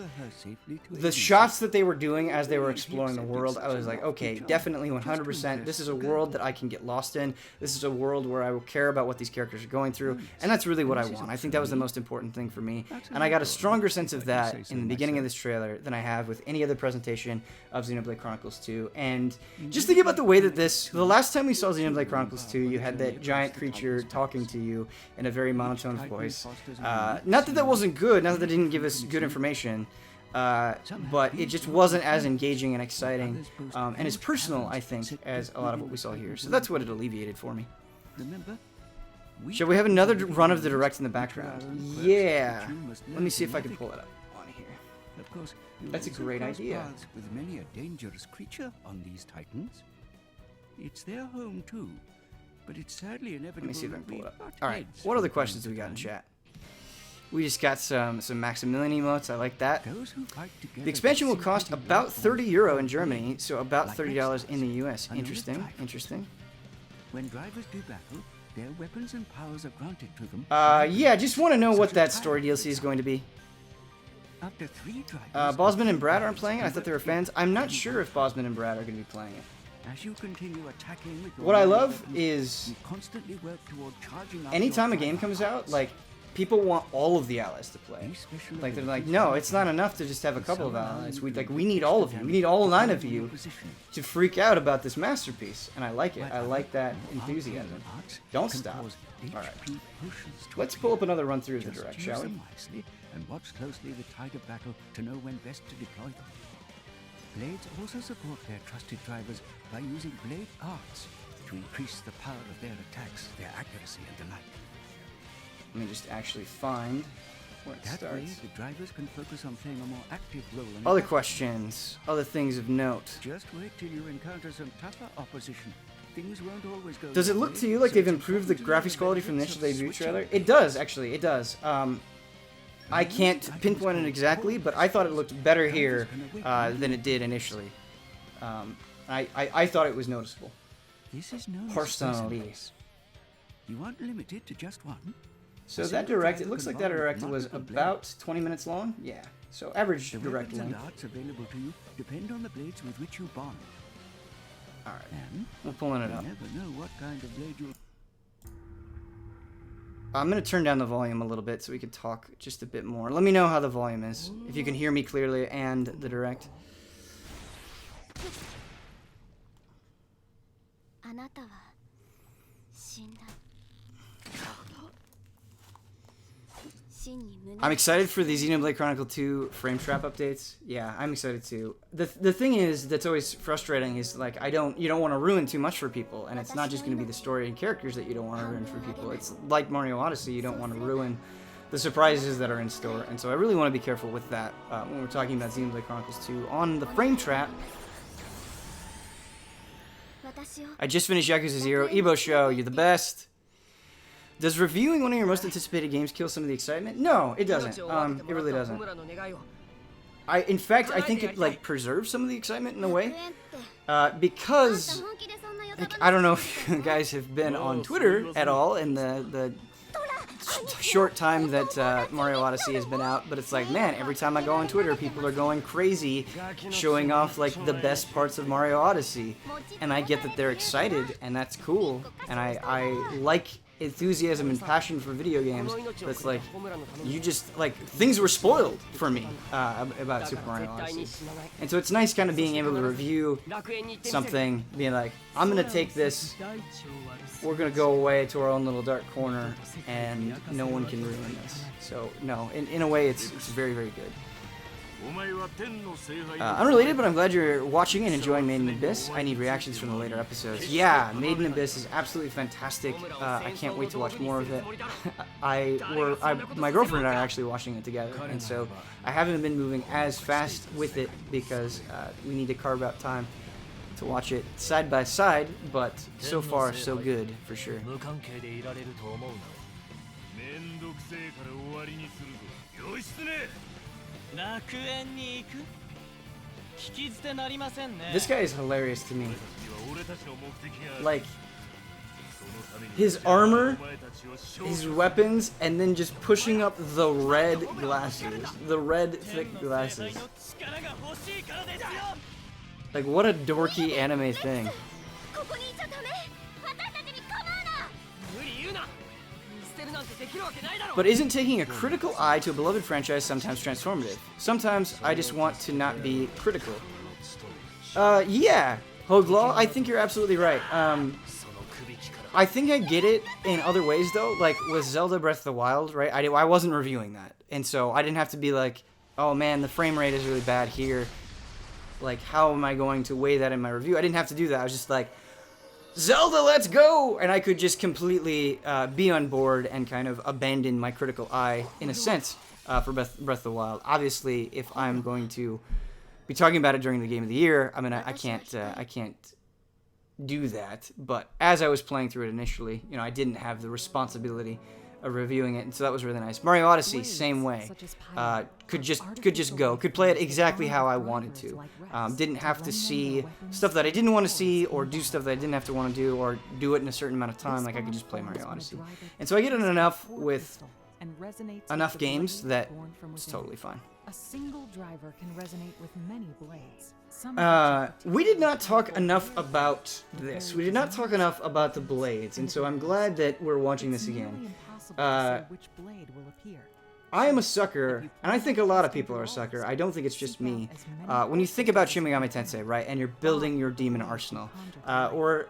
the shots that they were doing as they were exploring the world, I was like, okay, definitely 100%. This is a world that I can get lost in. This is a world where I will care about what these characters are going through. And that's really what I want. I think that was the most important thing for me. And I got a stronger sense of that in the beginning of this trailer than I have with any other presentation of Xenoblade Chronicles 2. And just think about the way that the last time we saw Xenoblade Chronicles 2, you had that giant creature talking to you in a very monotone voice. Not that that wasn't good, not that they didn't give us good information, but it just wasn't as engaging and exciting, and as personal, I think, as a lot of what we saw here. So that's what it alleviated for me. Shall we have another run of the direct in the background? Yeah. Let me see if I can pull it up on here. That's a great idea. With many a dangerous creature on these Titans. It's their home too. but it's sadly inevitable. Let me see if I can pull it up. butt All right, heads what other from questions do time we to got in time. chat? We just got some Maximilian emotes. I like that. Those who fight together The expansion will get cost simply about less €30 in than Germany, so about Like $30 in the US. Unlimited Interesting, drive. interesting. When drivers do battle, their weapons and powers are granted to them. Yeah, just want to know what Such that as story tire, DLC is going to be. After 3 drivers, Bosman and Brad drivers aren't playing it. I thought they were fans. I'm not sure if Bosman and Brad are going to be playing it. As you continue attacking with your What I melee love weapons, is you constantly work toward charging up anytime your a game driver comes out, parts. like, people want all of the allies to play. These special Like, they're like, abilities no, will it's not be enough to just have a and couple of so allow allies. you We to like, we inflict need all of extra you. We need all 9 of damage you on position. to freak out about this masterpiece. And I like it. But I like that other enthusiasm. parts Don't can stop. cause All right. HP potions to Let's appear. pull up another run through of the Just direct, use shall we? them wisely and watch closely the tide of battle to know when best to deploy them. Blades also support their trusted drivers by using blade arts to increase the power of their attacks, their accuracy, and the like. Let me just actually find where it That way, starts. the drivers can focus on playing a more active role in Other attack. questions, other things of note. Just wait till you encounter some tougher opposition. Things won't always go Does it your look way, to you like so they've it's improved the important to graphics know quality the from the benefits initial of debut switching trailer? between It does, actually, it does. I can't pinpoint it exactly, but I thought it looked better here than it did initially. I thought it was noticeable. This is known as Personally. resonance. You aren't limited to just one. So that direct, it looks like that direct was about 20 minutes long. Yeah, so average The direct weapons and length. arts available to you depend on the blades with which you bond. All right, And we're pulling it you up. never know what kind of blade you'll... I'm going to turn down the volume a little bit so we could talk just a bit more. Let me know how the volume is, if you can hear me clearly and the direct. あなたは死んだ。真に胸 I'm excited for the Xenoblade Chronicle 2 frame trap updates. Yeah, I'm excited too. The thing is that's always frustrating is like you don't want to ruin too much for people, and it's not just going to be the story and characters that you don't want to ruin for people. It's like Mario Odyssey, you don't want to ruin the surprises that are in store, and so I really want to be careful with that when we're talking about Xenoblade Chronicles 2 on the frame trap. 私を I just finished Yakuza 0 Evo Show. You're the best. Does reviewing one of your most anticipated games kill some of the excitement? No, it doesn't. It really doesn't. In fact, I think it like preserves some of the excitement in a way, あんた because 本気でそんな予 like, 定 I don't know if you guys have been on Twitter at all in the short time that Mario Odyssey has been out, but it's like, man, every time I go on Twitter, people are going crazy, showing off like the best parts of Mario Odyssey, and I get that they're excited, and that's cool, and I like enthusiasm and passion for video games. That's like, you just like things were spoiled for me about Super Mario Odyssey, and so it's nice kind of being able to review something, being like, I'm gonna take this, we're gonna go away to our own little dark corner, and no one can ruin this. So no, in a way, it's very, very good. お前は天の聖杯の Unrelated, but I'm glad you're watching and enjoying Made in Abyss. I need reactions from the later episodes. Yeah, Made in Abyss is absolutely fantastic. I can't wait to watch more of it. My girlfriend and I are actually watching it together, and so I haven't been moving as fast with it because we need to carve out time to watch it side by side. But so far, so good for sure. 無関係でいられると思うな。めんどくせえから終わりにするぞ。義経 楽園に行く聞き捨てなりませんね This guy is hilarious to me. 俺たちの目的がある Like そのために his armor, お前たちを勝 his 利 weapons, and then just pushing up the red glasses, the red thick 天の聖 glasses. 杯の力が欲しいからですよ Like what a dorky anime thing. ここにいちゃダメ私たちに構うな無理言うな捨てるなんてできるわけないだろ But isn't taking a critical eye to a beloved franchise sometimes transformative? Sometimes I just want to not be critical. Yeah, Hoglaw, I think you're absolutely right. その首輝から I think I get it in other ways though, like with Zelda Breath of the Wild, right? I wasn't reviewing that, and so I didn't have to be like, oh man, the frame rate is really bad here. Like, how am I going to weigh that in my review? I didn't have to do that. I was just like, Zelda, let's go! And I could just completely be on board and kind of abandon my critical eye, in a sense, for Breath of the Wild. Obviously, if I'm going to be talking about it during the Game of the Year, I can't do that, but as I was playing through it initially, I didn't have the responsibility of reviewing it, and so that was really nice. Mario Odyssey, same way. Could just go. Could play it exactly how I wanted to. Didn't have to see stuff that I didn't want to see, or do stuff that I didn't have to want to do, or do it in a certain amount of time. Like, I could just play Mario Odyssey. And so I get it enough with enough games that it's totally fine. A single driver can resonate with many blades. We did not talk enough about this. We did not talk enough about the blades, and so I'm glad that we're watching this again. Which blade will appear. I am a sucker, and I think a lot of people are a sucker. I don't think it's just me. When you think about Shin Megami Tensei, right, and you're building your demon arsenal, or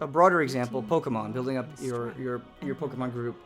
a broader example, Pokemon, building up your Pokemon group.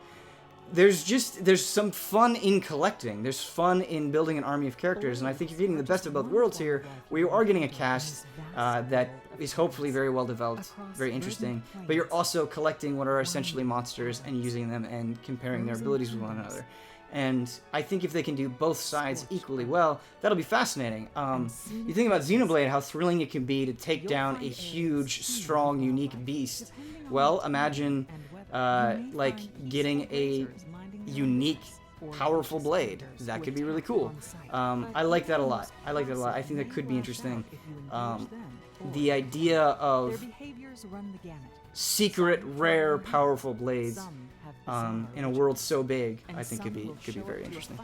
There's some fun in collecting. There's fun in building an army of characters, and I think you're getting the best of both worlds here, where you are getting a cast that is hopefully very well developed, very interesting, but you're also collecting what are essentially monsters and using them and comparing their abilities with one another. And I think if they can do both sides equally well, that'll be fascinating. You think about Xenoblade, how thrilling it can be to take down a huge, strong, unique beast. Well, imagine like getting a unique, powerful blade. That could be really cool. I like that a lot. I think that could be interesting. The idea of secret, rare, powerful blades in a world so big, I think could be very interesting.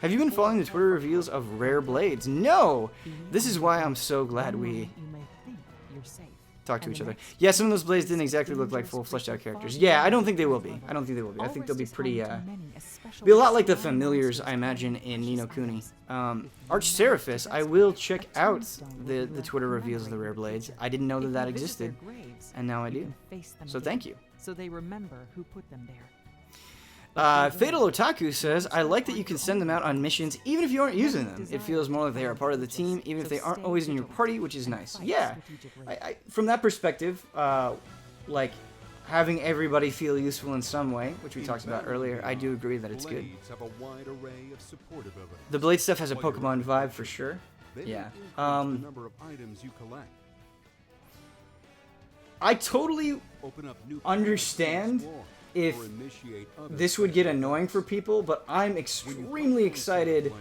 Have you been following the Twitter reveals of rare blades? No! This is why I'm so glad we talk to each other. Yeah, some of those blades didn't exactly look like full fleshed out characters. Yeah, I don't think they will be. I think they'll be pretty, be a lot like the familiars, I imagine, in Ni no Kuni. Arch Seraphis, I will check out the Twitter reveals of the rare blades. I didn't know that existed, and now I do. So thank you. So they remember who put them there. Fatal Otaku says, I like that you can send them out on missions even if you aren't using them. It feels more like they are part of the team, even if they aren't always in your party, which is nice. Yeah, from that perspective, like, having everybody feel useful in some way, which we talked about earlier, I do agree that it's good. The blade stuff has a Pokemon vibe for sure. Yeah. I totally understand if this would get annoying for people, but I'm extremely excited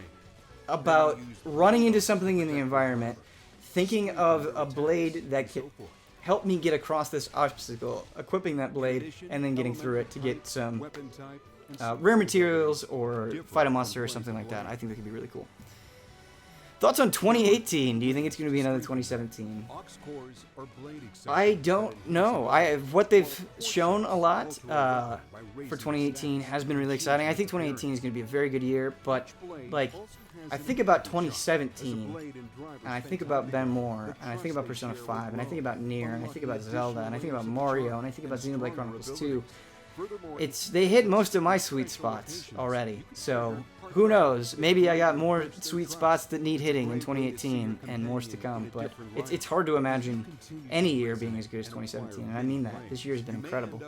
about running into something in the environment, thinking of a blade that can help me get across this obstacle, equipping that blade, and then getting through it to get some rare materials or fight a monster or something like that. I think that could be really cool. Thoughts on 2018? Do you think it's going to be another 2017? I don't know. What they've shown a lot for 2018 has been really exciting. I think 2018 is going to be a very good year, but like, I think about 2017, and I think about Ben Moore, and I think about Persona 5, and I think about Nier, and I think about Zelda, and I think about Mario, and I think about Xenoblade Chronicles 2. They hit most of my sweet spots already, so who knows? Maybe I got more sweet spots that need hitting in 2018 and more to come, but it's hard to imagine any year being as good as 2017, and I mean that. This year has been incredible.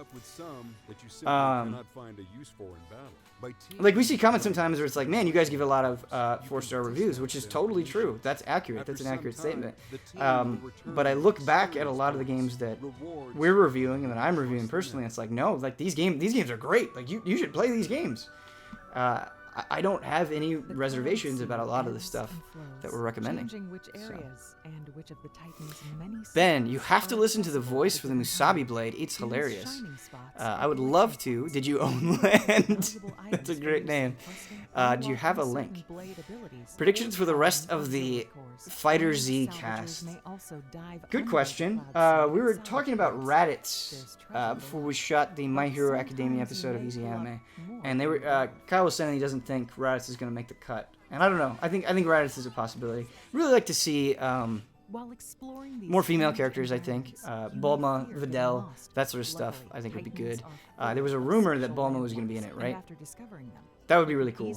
Like, we see comments sometimes where it's like, man, you guys give a lot of 4-star reviews, which is totally true. That's accurate. That's an accurate statement. But I look back at a lot of the games that we're reviewing and that I'm reviewing personally, and it's like, no, like, these games are great. Like, you should play these games. I don't have any reservations about a lot of the stuff that we're recommending. Ben, you have to listen to the voice for the Musabi blade. It's hilarious. I would love to. Did you own land? That's a great name. Do you have a link? Predictions for the rest of the Fighter Z cast. Good question. We were talking about Raditz before we shot the My Hero Academia episode of Easy Anime, and they were Kyle was saying he doesn't think Raditz is going to make the cut, and I don't know. I think Raditz is a possibility. Really like to see more female characters. I think Bulma, Videl, that sort of stuff. I think would be good. There was a rumor that Bulma was going to be in it, right? That would be really cool.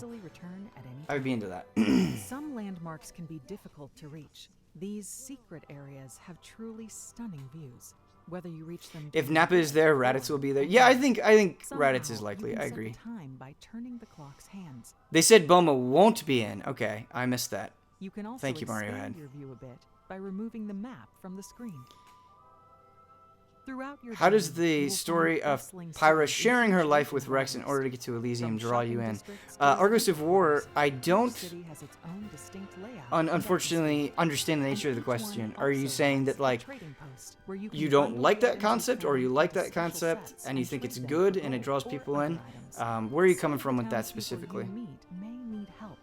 I would be into that. Some landmarks can be difficult to reach. These secret areas have truly stunning views. Whether you reach them, if Nappa is there, Raditz will be there. Yeah, I think Raditz is likely. I agree. They said Bulma won't be in. Okay, I missed that. Thank you, Mario Head. by removing the map from the screen. Throughout your How does journey, you the will story find of bustling Pyra scenes sharing her life with intriguing Rex in environments. order to get to Elysium From draw you shopping in? districts to Argos of escape War, points, I each don't city has its own distinct layout and unfortunately understand the atmosphere. nature of the And each one question. Are you also saying has that, a like, trading post where you you can don't bundle like that items concept, or you returned like into that special concept sets and you think trade it's them good for and it gold draws or people other in? items. Where are you Some coming of the from with that townspeople specifically? you meet may need help.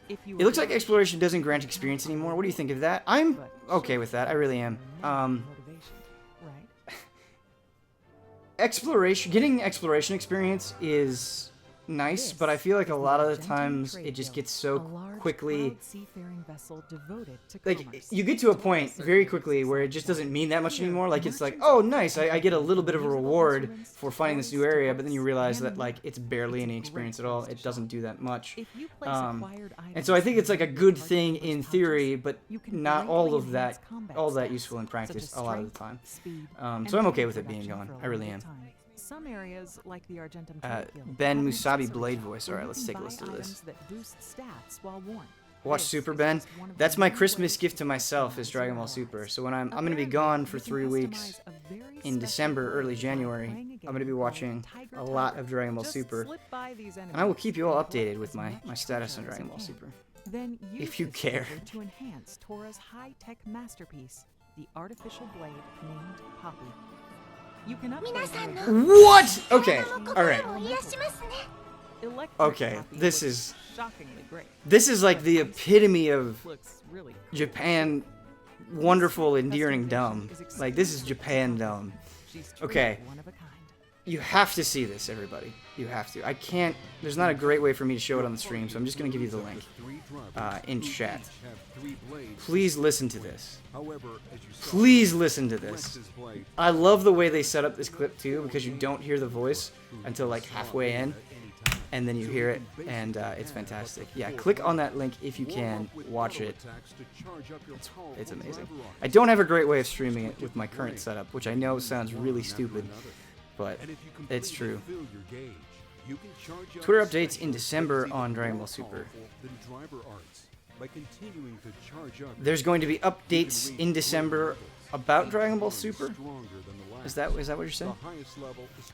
If you It looks like approach, exploration doesn't grant experience anymore. What do you think of that? I'm but okay with that. I really am. motivation, right? Getting exploration experience is nice, but I feel like a lot of the times it just gets so quickly, like, you get to a point very quickly where it just doesn't mean that much anymore. Like, it's like, oh, nice, I get a little bit of a reward for finding this new area, but then you realize that, like, it's barely any experience at all. It doesn't do that much. And so I think it's like a good thing in theory, but not all that useful in practice a lot of the time. So I'm okay with it being gone. I really am. Some areas, like the Argentum Trade Guild, Ben have an Musabi accessory Blade shop voice. where Alright, you let's can take a buy listen to items this. that boost stats while worn. Watch This Super is Ben. just one of the That's my many Christmas ways gift to you myself can is Dragon Ball customize Super. So your when I'm lives. gonna be gone for 3 Apparently, you weeks can customize a very in special December, build early by January, playing a I'm gonna be game watching called a Tiger lot Tiger. of Dragon Ball Just Super, slip by these and I will enemies keep you all and collect updated with as my much status on treasure as Dragon you Ball can. Super. Then use If you this care. treasure to enhance Tora's high-tech masterpiece, the artificial blade named Poppy. You can upgrade your What? Okay, alright. electric Okay, Poppy this looks is shockingly great. this is like the epitome of Looks really cool. Japan wonderful, endearing, dumb. Like, this is Japan dumb. She's truly Okay. one of a kind. You have to see this, everybody. You have to. I can't. There's not a great way for me to show it on the stream, so I'm just going to give you the link in chat. Please listen to this. Please listen to this. I love the way they set up this clip, too, because you don't hear the voice until, like, halfway in, and then you hear it, and it's fantastic. Yeah, click on that link if you can. Watch it. It's amazing. I don't have a great way of streaming it with my current setup, which I know sounds really stupid, but it's true. Twitter updates in December on Dragon Ball Super. There's going to be updates in December about Dragon Ball Super? Is that what you're saying?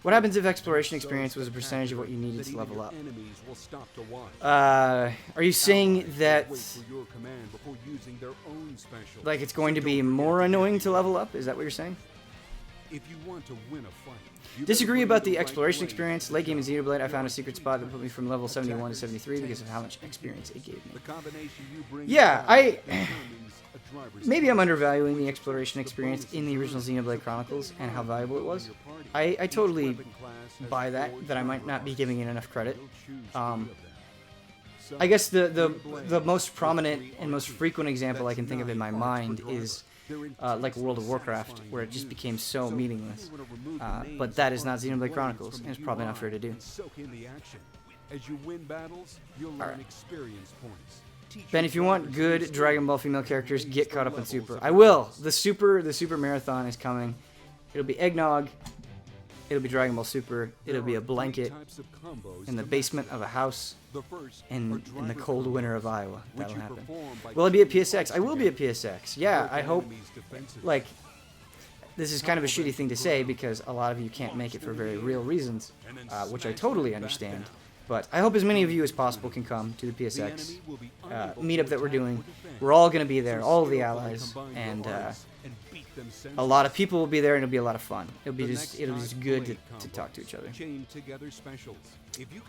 What happens if exploration experience was a percentage of what you needed to level up? Are you saying that, like, it's going to be more annoying to level up? Is that what you're saying? Disagree about the exploration experience. Late game in Xenoblade, I found a secret spot that put me from level 71 to 73 because of how much experience it gave me. Yeah, maybe I'm undervaluing the exploration experience in the original Xenoblade Chronicles and how valuable it was. I totally buy that I might not be giving it enough credit. I guess the most prominent and most frequent example I can think of in my mind is like World of Warcraft, where it just became so meaningless. But that is not Xenoblade Chronicles, and it's probably not fair to do. Alright. Ben, if you want good Dragon Ball female characters, get caught up in Super. I will! The Super Marathon is coming. It'll be eggnog. It'll be Dragon Ball Super. It'll be a blanket in the basement of a house in the cold winter of Iowa. That'll happen. Will I be at PSX? I will be at PSX. Yeah, I hope. Like, this is kind of a shitty thing to say because a lot of you can't make it for very real reasons, which I totally understand. But I hope as many of you as possible can come to the PSX meetup that we're doing. We're all going to be there, all of the allies, and a lot of people will be there, and it'll be a lot of fun. It'll be just good to talk to each other.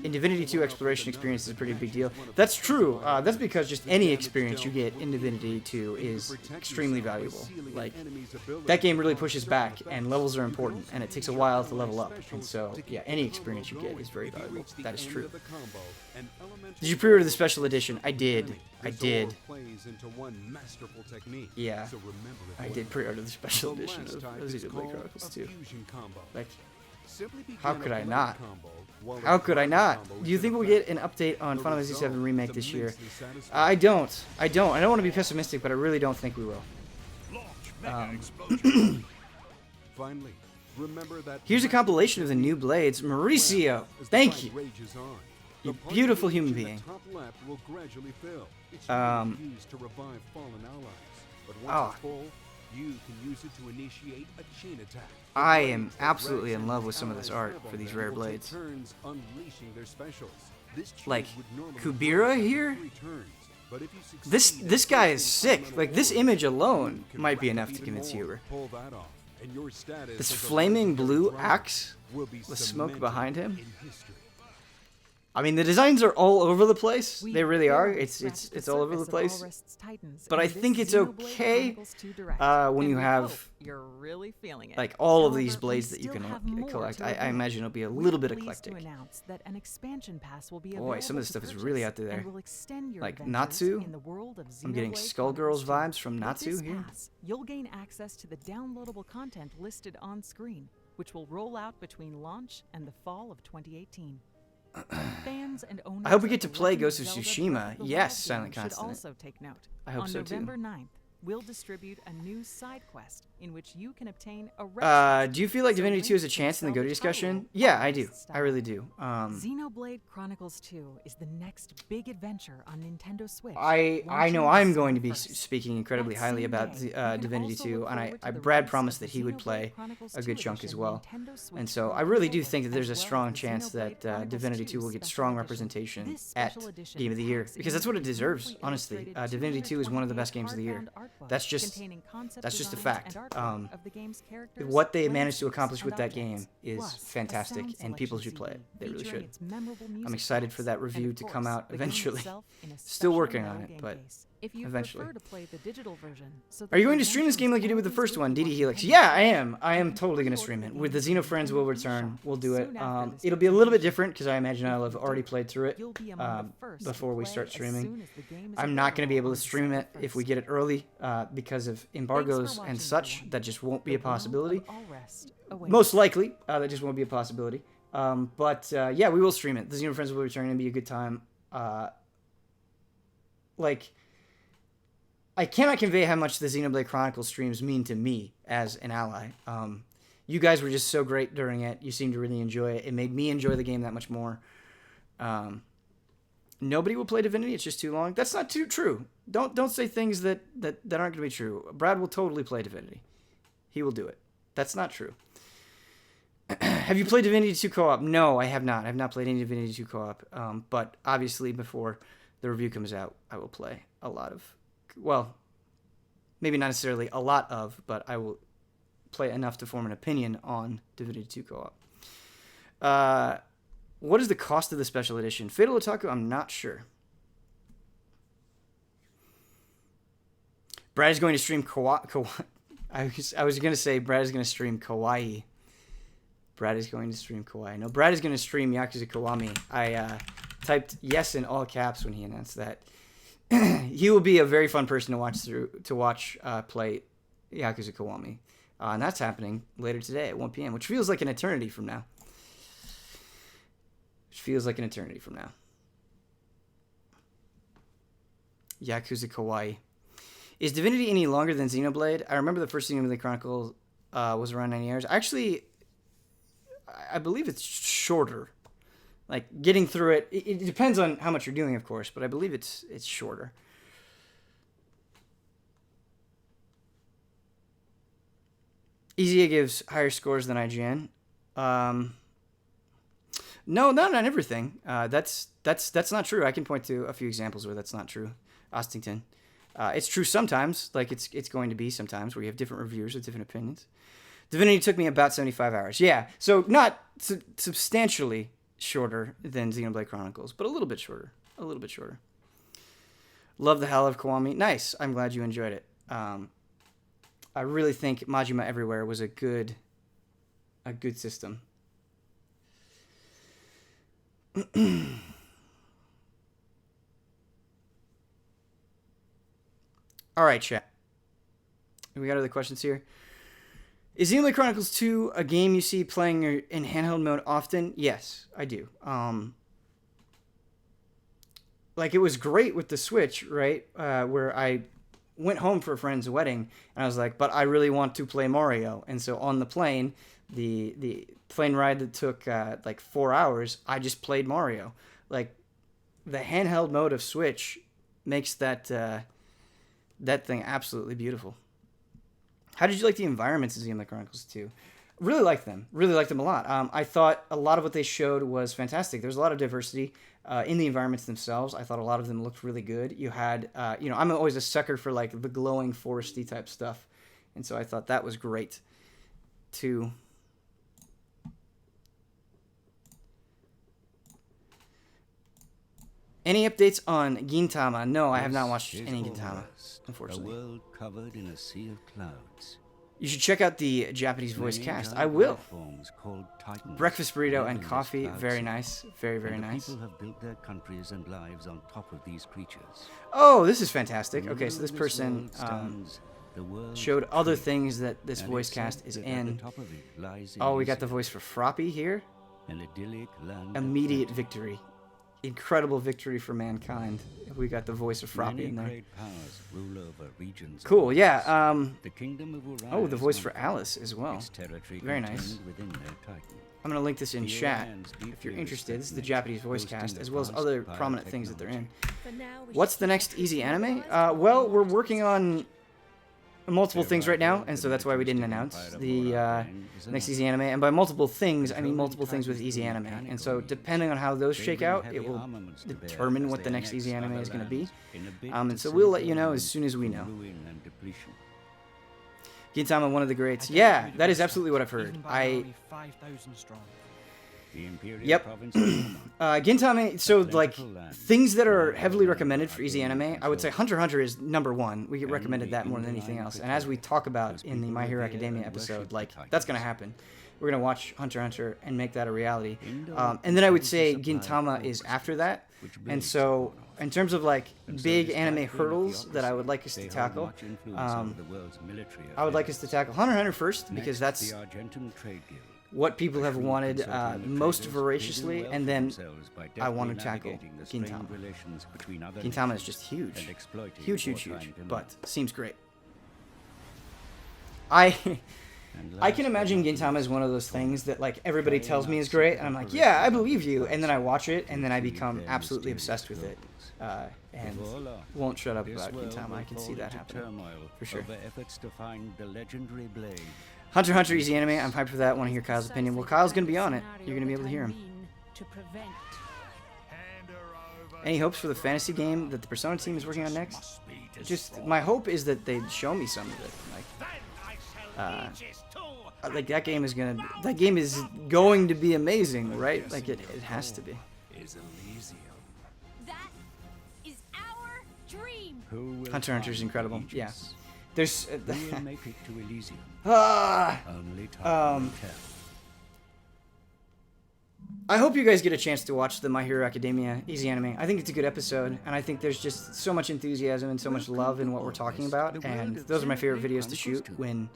In Divinity 2, exploration experience is a pretty big deal. That's true. That's because just any experience you get in Divinity 2 is extremely valuable. Like, that game really pushes back, and levels are important, and it takes a while to level up. And so, yeah, any experience you get is very valuable. That is true. Did you pre-order the special edition? I did. Yeah, I did pre-order the special edition of Xenoblade Chronicles 2. Like, how could I not? How could I not? Do you think we'll get an update on Final Fantasy VII Remake this year? I don't. I don't want to be pessimistic, but I really don't think we will. Here's a compilation of the new blades. Mauricio, thank you. You beautiful human being. But once it's full, you can use it to initiate a chain attack. I am absolutely in love with some of this art for these rare blades. Turns unleashing their specials. This Like would normally Kubira here. 3 turns, but if you This guy is sick. Like this image alone might be enough to convince Huber. pull that off, and your status This as a flaming legendary blue driver axe will be with smoke cemented behind him. in history. I mean, the designs are all over the place. They really are. It's all over the place. But I think it's okay when you have You're really feeling it. like all of However, these blades we that you still can have more collect. to I reveal. imagine it'll be a We little are bit pleased eclectic. to announce that an expansion pass will be Boy, some of this available stuff to is really purchase out there. and will extend your Like adventures Natsu. in the world of I'm getting Xenoblade Skullgirls Chronicles 2. vibes from With Natsu this here. pass, you'll gain access to the downloadable content listed on screen, which will roll out between launch and the fall of 2018. Fans and owners I hope we of get to the play Legend Ghost of of Zelda Tsushima. Breath of the Yes, Wild Silent game should Consonant. also take note. I hope on so too. November 9th, we'll distribute a new side quest in which you can obtain a Do you feel like So Divinity 2 has a links to chance in the Zelda GOTY discussion? Hyrule Yeah, follow I do. this I really style. do. Xenoblade Chronicles 2 is the next big adventure on Nintendo Switch. I know launching I'm going to be December 1st. speaking incredibly That highly same about day, you Divinity can 2, also and look forward to the Brad release promised of that the he would Xenoblade play Chronicles a 2 good chunk as edition well. Nintendo Switch And so I Pro really do controller, think that there's a as well strong as the chance Xenoblade that Chronicles Divinity 2 2 will get special strong edition. representation This at special edition Game of the Year, packs because that's what it in deserves, beautifully honestly. illustrated Divinity 2 is one of the 220-page best games of the year. hardbound art book That's just containing concept a designs fact. and artwork of the game's characters, What they managed to landscapes, accomplish with and that game objects, is plus a fantastic, sound and people should selection play it. CD They really featuring should. its memorable I'm music excited for tracks, that and review of to come course, out the game eventually. itself in a Still special working on metal it, game but case. If you eventually. prefer to play the digital version, so that Are you your going to stream this adventures game like you did with the always first will one, be DD Helix? authentic. Yeah, I am. I am You can totally going to pre-order stream the it. game With the through Xenofriends will Nintendo return. eShop We'll do it. soon after this It'll be a little bit presentation. different because I imagine I'll have If you already do, played through it you'll be among the first to before we play start as streaming. soon as the game is I'm not going to be able available to on stream it December if we 1st. get it early because of embargoes watching, and such. everyone. That just won't be The a world of possibility. all rest awaits. Most likely, that just won't be a possibility. But yeah, we will stream it. The Xenofriends will return and be a good time. Like, I cannot convey how much the Xenoblade Chronicles streams mean to me as an ally. You guys were just so great during it. You seemed to really enjoy it. It made me enjoy the game that much more. Nobody will play Divinity. It's just too long. That's not too true. Don't say things that aren't going to be true. Brad will totally play Divinity. He will do it. That's not true. Have you played Divinity 2 co-op? No, I have not. I have not played any Divinity 2 co-op. But obviously, before the review comes out, I will play a lot of... Well, maybe not necessarily a lot of, but I will play enough to form an opinion on Divinity 2 co-op. What is the cost of the special edition? Fatal Otaku, I'm not sure. Brad is going to stream I was going to say Brad is going to stream Kawaii. Brad is going to stream Kawaii. No, Brad is going to stream Yakuza Kiwami. I typed yes in all caps when he announced that. He will be a very fun person to watch play Yakuza Kiwami. And that's happening later today at 1 p.m., which feels like an eternity from now. Yakuza Kawaii. Is Divinity any longer than Xenoblade? I remember the first Xenoblade Chronicles was around 9 years. Actually, I believe it's shorter. Like, getting through it, it depends on how much you're doing, of course, but I believe it's shorter. EZA gives higher scores than IGN. No, not on everything. That's not true. I can point to a few examples where that's not true. Ostington. It's true sometimes, like it's going to be sometimes, where you have different reviewers with different opinions. Divinity took me about 75 hours. Yeah, so not substantially shorter than Xenoblade Chronicles, but a little bit shorter. Love the hell of Kiwami. Nice. I'm glad you enjoyed it. I really think Majima Everywhere was a good system. All right, chat. We got other questions here. Is Xenoblade Chronicles 2 a game you see playing in handheld mode often? Yes, I do. Like, it was great with the Switch, right? Where I went home for a friend's wedding, and I was like, but I really want to play Mario. And so on the plane, the plane ride that took like 4 hours, I just played Mario. Like, the handheld mode of Switch makes that that thing absolutely beautiful. How did you like the environments in Xenoblade Chronicles 2? Really liked them. Really liked them a lot. I thought a lot of what they showed was fantastic. There's a lot of diversity in the environments themselves. I thought a lot of them looked really good. You had, I'm always a sucker for like the glowing foresty type stuff. And so I thought that was great too. Any updates on Gintama? No, I have not watched any Gintama, unfortunately. A world covered in a sea of clouds. You should check out the Japanese voice cast. I will. Breakfast burrito and coffee, very nice. Very, very nice. People have built their countries and lives on top of these creatures. Oh, this is fantastic. Okay, so this person showed other things that this voice cast is in. Oh, we got the voice for Froppy here. Immediate victory. Incredible victory for mankind. We got the voice of Froppy in there. Cool, yeah. Oh, the voice for Alice as well. Very nice. I'm going to link this in chat if you're interested. This is the Japanese voice cast, as well as other prominent things that they're in. What's the next easy anime? Well, we're working on multiple things right now, and so that's why we didn't announce the next easy anime. And by multiple things, I mean multiple things with easy anime. And so depending on how those shake out, it will determine what the next easy anime is going to be. And so we'll let you know as soon as we know. Gintama, one of the greats. Yeah, that is absolutely what I've heard. Yep. Gintama, so like things that are heavily recommended for easy anime, I would say Hunter x Hunter is #1. We get recommended that more than anything else. And as we talk about in the My Hero Academia episode, like that's going to happen. We're going to watch Hunter x Hunter and make that a reality. And then I would say Gintama is after that. And so in terms of like big anime hurdles that I would like us to tackle, I would like us to tackle Hunter x Hunter first, because that's what people have wanted most voraciously, and then I want to tackle Gintama. Gintama is just huge. Huge, huge, huge, but seems great. I can imagine Gintama is one of those things that like everybody tells me is great, and I'm like, yeah, I believe you, and then I watch it, and then I become absolutely obsessed with it, and won't shut up about Gintama. I can see that happening, for sure. Hunter x Hunter easy anime, I'm hyped for that. Want to hear Kyle's opinion? Well, Kyle's going to be on it. You're going to be able to hear him. Any hopes for the fantasy game that the Persona team is working on next? Just, my hope is that they show me some of it. Like that game is going to be amazing, right? Like it has to be. Hunter x Hunter is incredible. Yeah. There's I hope you guys get a chance to watch the My Hero Academia easy anime. I think it's a good episode, and I think there's just so much enthusiasm and so much love in what we're talking about, and those are my favorite videos to shoot when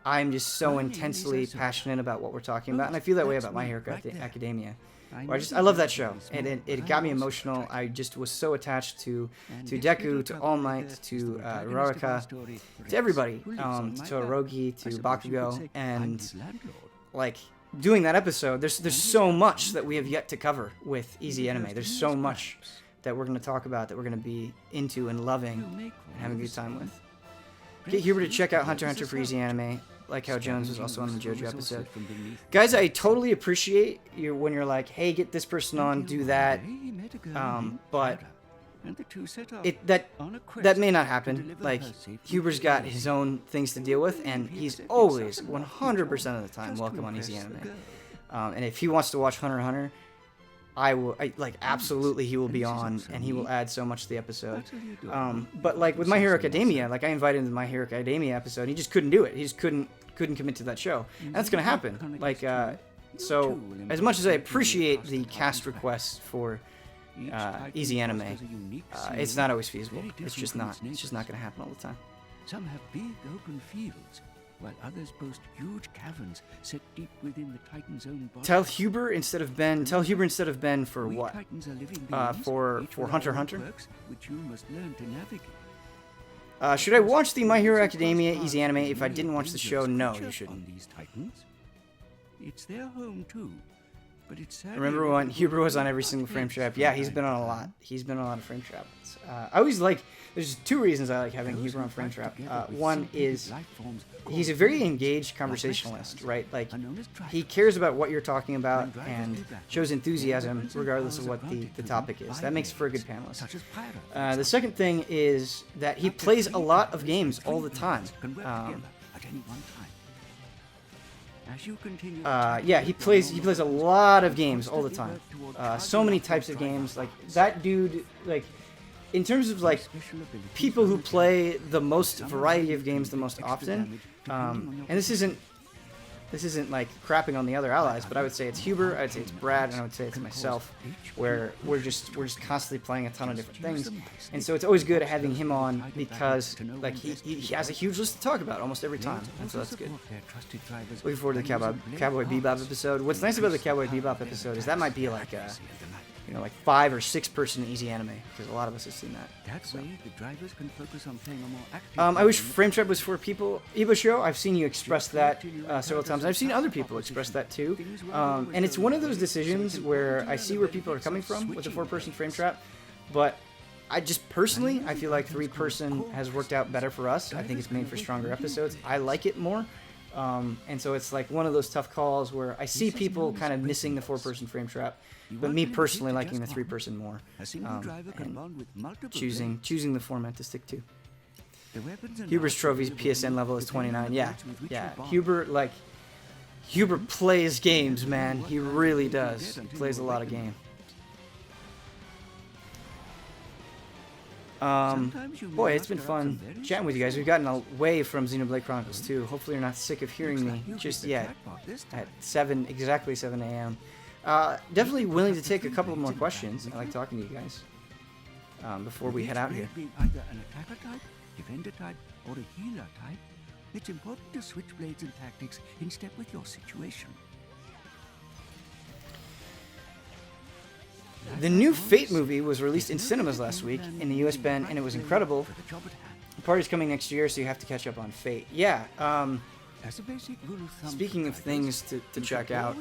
I'm just so intensely passionate about what we're talking about, and I feel that way about My Hero Academia. I love that show, and it got me emotional. I just was so attached to Deku, to All Might, to Raraka, to everybody, to Todoroki, to Bakugo, and like doing that episode. There's so much that we have yet to cover with easy anime. There's so much that we're going to talk about, that we're going to be into and loving and having a good time with. Get Huber to check out Hunter x Hunter for easy anime. Like how Jones was also on the JoJo episode. Guys, I totally appreciate you when you're like, hey, get this person on, do that. But that may not happen. Like, Huber's got his own things to deal with, and he's always 100% of the time welcome on easy anime. And if he wants to watch Hunter x Hunter, absolutely he will be on, and he will add so much to the episode. But like with My Hero Academia, like I invited him to the My Hero Academia episode, and he just couldn't do it. He just couldn't commit to that show. And that's gonna happen. Like so as much as I appreciate the cast requests for easy anime, it's not always feasible. It's just not gonna happen all the time. Some have big open fields, while others boast huge caverns set deep within the Titan's own body. Tell Huber instead of Ben for what? For Hunter x Hunter? Which you must learn to navigate. Should I watch the My Hero Academia easy anime if I didn't watch the show? No, you shouldn't. These Titans. It's their home too. Remember when Huber was on every single frame trap? Yeah, he's been on a lot. He's been on a lot of frame traps. I always like, there's two reasons I like having Huber on frame trap. One is he's a very engaged conversationalist, right? Like, he cares about what you're talking about and shows enthusiasm regardless of what the topic is. That makes for a good panelist. The second thing is that he plays a lot of games all the time. Yeah, he plays a lot of games all the time. So many types of games. Like, that dude, like, in terms of like people who play the most variety of games the most often, and this isn't like crapping on the other allies, but I would say it's Huber, I'd say it's Brad, and I would say it's myself, where we're just constantly playing a ton of different things, and so it's always good having him on because like he has a huge list to talk about almost every time, and so that's good. Looking forward to the Cowboy Bebop episode. What's nice about the Cowboy Bebop episode is that might be like a, you know, like 5 or 6 person easy anime, because a lot of us have seen that. So. I wish frame trap was for people. Ibosho, I've seen you express that several times. I've seen other people express that too. And it's one of those decisions where I see where people are coming from with a 4-person frame trap, but I just personally, I feel like 3-person has worked out better for us. I think it's made for stronger episodes. I like it more. And so it's like one of those tough calls where I see people kind of missing the 4-person frame trap, but me personally liking the 3-person more, and choosing the format to stick to. Huber's trophies PSN level is 29. Yeah. Huber plays games, man. He really does. He plays a lot of games. Boy, it's been fun chatting with you guys. We've gotten away from Xenoblade Chronicles 2. Hopefully you're not sick of hearing me just yet at exactly 7 a.m. Definitely willing to take a couple more questions. I like talking to you guys before we head out here. Either an attacker type, defender type, or a healer type. It's important to switch blades and tactics in step with your situation. The new Fate movie was released in cinemas last week in the US Ben, and it was incredible. The party's coming next year, so you have to catch up on Fate. Yeah, speaking of things to check out,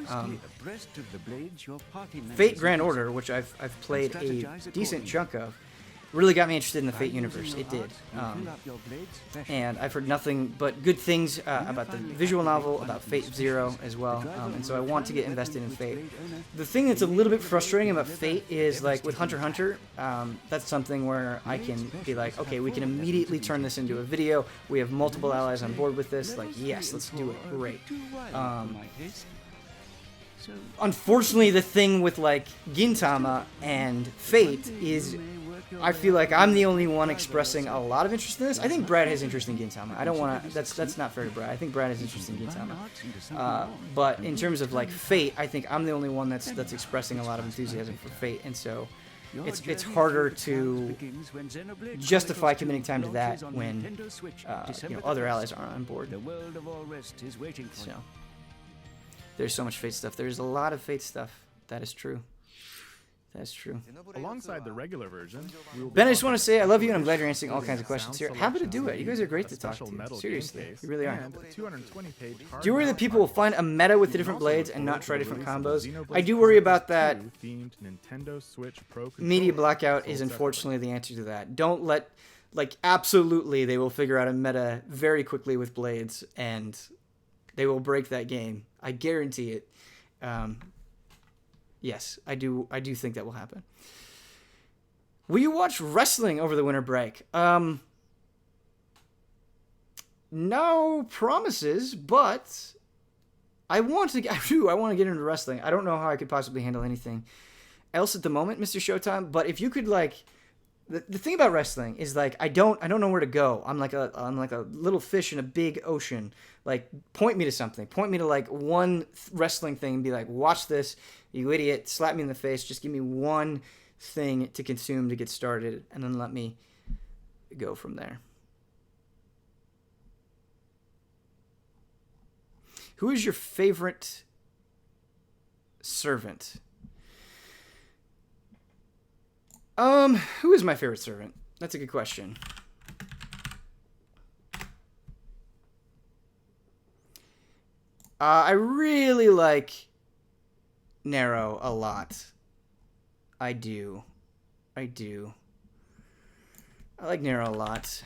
Fate Grand Order, which I've played a decent chunk of, really got me interested in the Fate universe. It did. And I've heard nothing but good things about the visual novel, about Fate Zero as well, and so I want to get invested in Fate. The thing that's a little bit frustrating about Fate is, like, with Hunter x Hunter, that's something where I can be like, okay, we can immediately turn this into a video, we have multiple allies on board with this, like, yes, let's do it, great. Unfortunately, the thing with, like, Gintama and Fate is I feel like I'm the only one expressing a lot of interest in this. I think Brad has interest in Gintama. I don't want to. That's not fair to Brad. I think Brad has interest in Gintama. But in terms of like Fate, I think I'm the only one that's expressing a lot of enthusiasm for Fate, and so it's harder to justify committing time to that when other allies aren't on board. So there's so much Fate stuff. There's a lot of Fate stuff. That is true. That's true. Alongside the regular version, Ben, I just want to say I love you, and I'm glad you're answering all kinds of questions here. Happy to do it. You guys are great to talk to. Seriously, you really are. Do you worry that people will find a meta with the different blades and not try different combos? I do worry about that. Media blackout is unfortunately the answer to that. Don't let, like, absolutely they will figure out a meta very quickly with blades, and they will break that game. I guarantee it. Yes, I do think that will happen. Will you watch wrestling over the winter break? No promises, but I want to get into wrestling. I don't know how I could possibly handle anything else at the moment, Mr. Showtime, but if you could, like, the thing about wrestling is, like, I don't know where to go. I'm like a little fish in a big ocean. Like, point me to something. Point me to, like, one wrestling thing and be like, watch this, you idiot, slap me in the face, just give me one thing to consume to get started, and then let me go from there. Who is your favorite servant? Who is my favorite servant? That's a good question. I really like Narrow a lot. I do. I like Narrow a lot.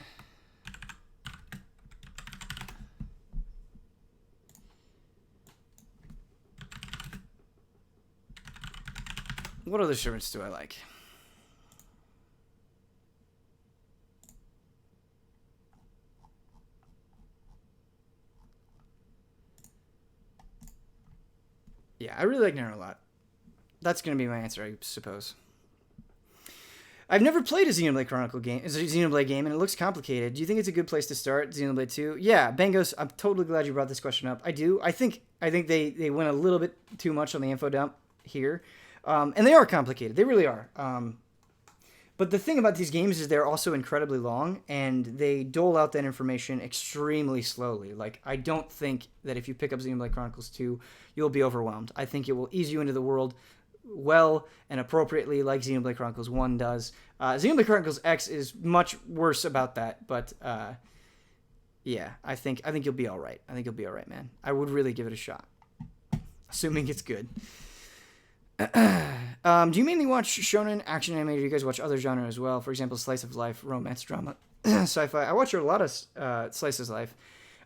What other servants do I like? Yeah, I really like Narrow a lot. That's going to be my answer, I suppose. I've never played a Xenoblade game, and it looks complicated. Do you think it's a good place to start, Xenoblade 2? Yeah, Bangos, I'm totally glad you brought this question up. I do. I think they went a little bit too much on the info dump here. And they are complicated. They really are. But the thing about these games is they're also incredibly long, and they dole out that information extremely slowly. Like, I don't think that if you pick up Xenoblade Chronicles 2, you'll be overwhelmed. I think it will ease you into the world well and appropriately, like Xenoblade Chronicles 1 does. Xenoblade Chronicles X is much worse about that, but yeah, I think you'll be all right. I think you'll be all right, man. I would really give it a shot, assuming it's good. Do you mainly watch shonen, action anime, or do you guys watch other genre as well? For example, slice of life, romance, drama, sci-fi. I watch a lot of slices of life.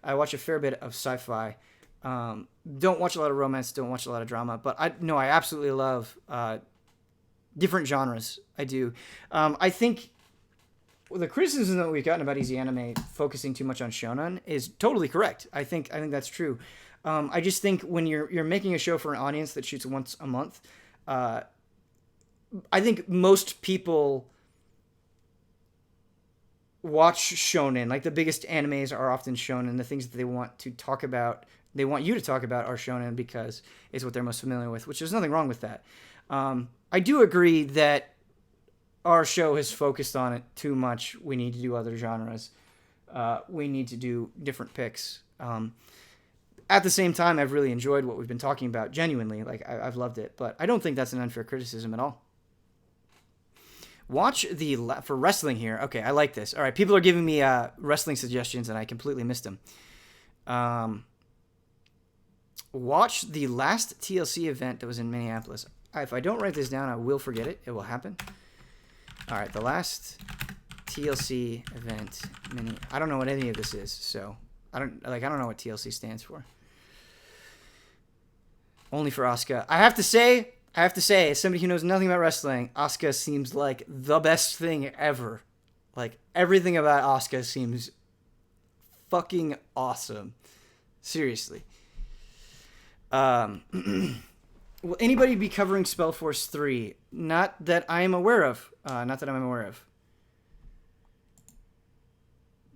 I watch a fair bit of sci-fi. Don't watch a lot of romance, don't watch a lot of drama, but I absolutely love different genres. I do. I think the criticism that we've gotten about Easy Anime focusing too much on shonen is totally correct. I think that's true. I just think when you're making a show for an audience that shoots once a month, I think most people watch shonen. Like, the biggest animes are often shonen. The things that they want to talk about, they want you to talk about, are shonen because it's what they're most familiar with, which there's nothing wrong with that. I do agree that our show has focused on it too much. We need to do other genres. We need to do different picks. At the same time, I've really enjoyed what we've been talking about, genuinely. Like, I've loved it, but I don't think that's an unfair criticism at all. Watch for wrestling here. Okay, I like this. All right, people are giving me wrestling suggestions, and I completely missed them. Watch the last TLC event that was in Minneapolis. If I don't write this down, I will forget it. It will happen. All right, the last TLC event. I don't know what any of this is, so I don't know what TLC stands for. Only for Asuka. I have to say, as somebody who knows nothing about wrestling, Asuka seems like the best thing ever. Like, everything about Asuka seems fucking awesome. Seriously. Will anybody be covering Spellforce 3? Not that I'm aware of.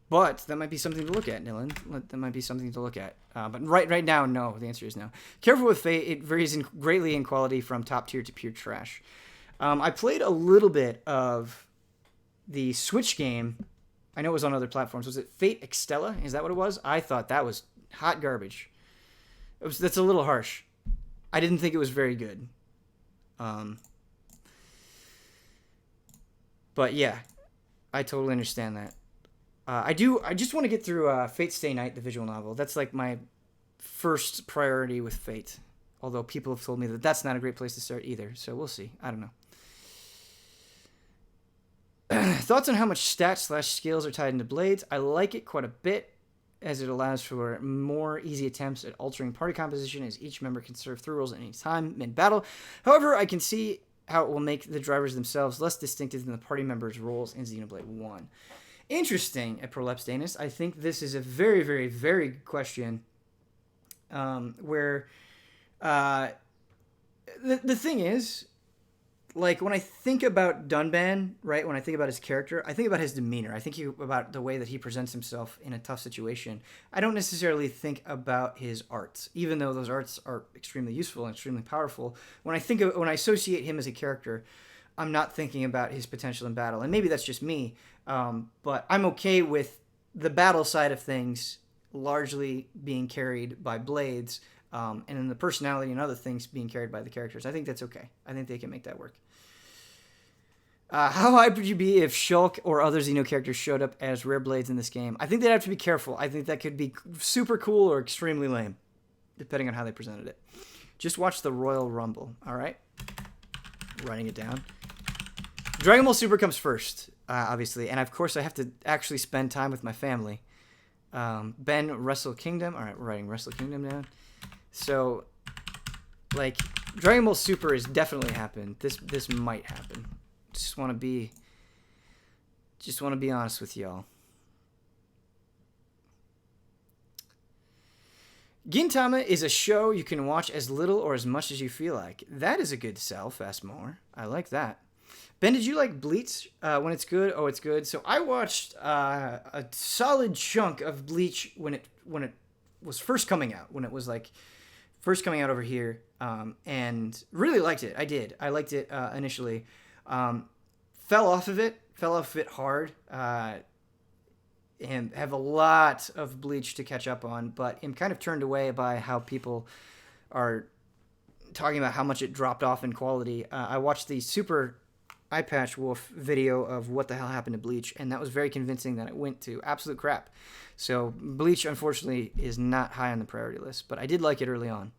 But that might be something to look at, Dylan. That might be something to look at. But right now, no. The answer is no. Careful with Fate. It varies greatly in quality from top tier to pure trash. I played a little bit of the Switch game. I know it was on other platforms. Was it Fate Extella? Is that what it was? I thought that was hot garbage. That's a little harsh. I didn't think it was very good. But yeah, I totally understand that. I just want to get through Fate Stay Night, the visual novel. That's like my first priority with Fate. Although people have told me that that's not a great place to start either. So we'll see. I don't know. Thoughts on how much stats/skills are tied into Blades? I like it quite a bit, as it allows for more easy attempts at altering party composition, as each member can serve through roles at any time mid-battle. However, I can see how it will make the drivers themselves less distinctive than the party members' roles in Xenoblade 1. Interesting, at Prolapse Danus. I think this is a very, very, very good question. Where the thing is, like, when I think about Dunban, right, when I think about his character, I think about his demeanor. I think about the way that he presents himself in a tough situation. I don't necessarily think about his arts, even though those arts are extremely useful and extremely powerful. When I associate him as a character, I'm not thinking about his potential in battle. And maybe that's just me, but I'm okay with the battle side of things largely being carried by Blades, and then the personality and other things being carried by the characters. I think that's okay. I think they can make that work. How hyped would you be if Shulk or other Xeno characters showed up as rare Blades in this game? I think they'd have to be careful. I think that could be super cool or extremely lame, depending on how they presented it. Just watch the Royal Rumble, all right? Writing it down. Dragon Ball Super comes first, obviously, and of course I have to actually spend time with my family. Ben, Wrestle Kingdom. All right, we're writing Wrestle Kingdom down. So, like, Dragon Ball Super has definitely happened. This might happen. Just want to be honest with y'all. Gintama is a show you can watch as little or as much as you feel like. That is a good sell, Fast More. I like that. Ben, did you like Bleach when it's good? Oh, it's good. So I watched a solid chunk of Bleach when it was first coming out, when it was like first coming out over here, and really liked it. I did. I liked it initially. Fell off of it hard, and have a lot of Bleach to catch up on, but am kind of turned away by how people are talking about how much it dropped off in quality. I watched the Super Eye Patch Wolf video of what the hell happened to Bleach, and that was very convincing that it went to absolute crap. So Bleach, unfortunately, is not high on the priority list, but I did like it early on.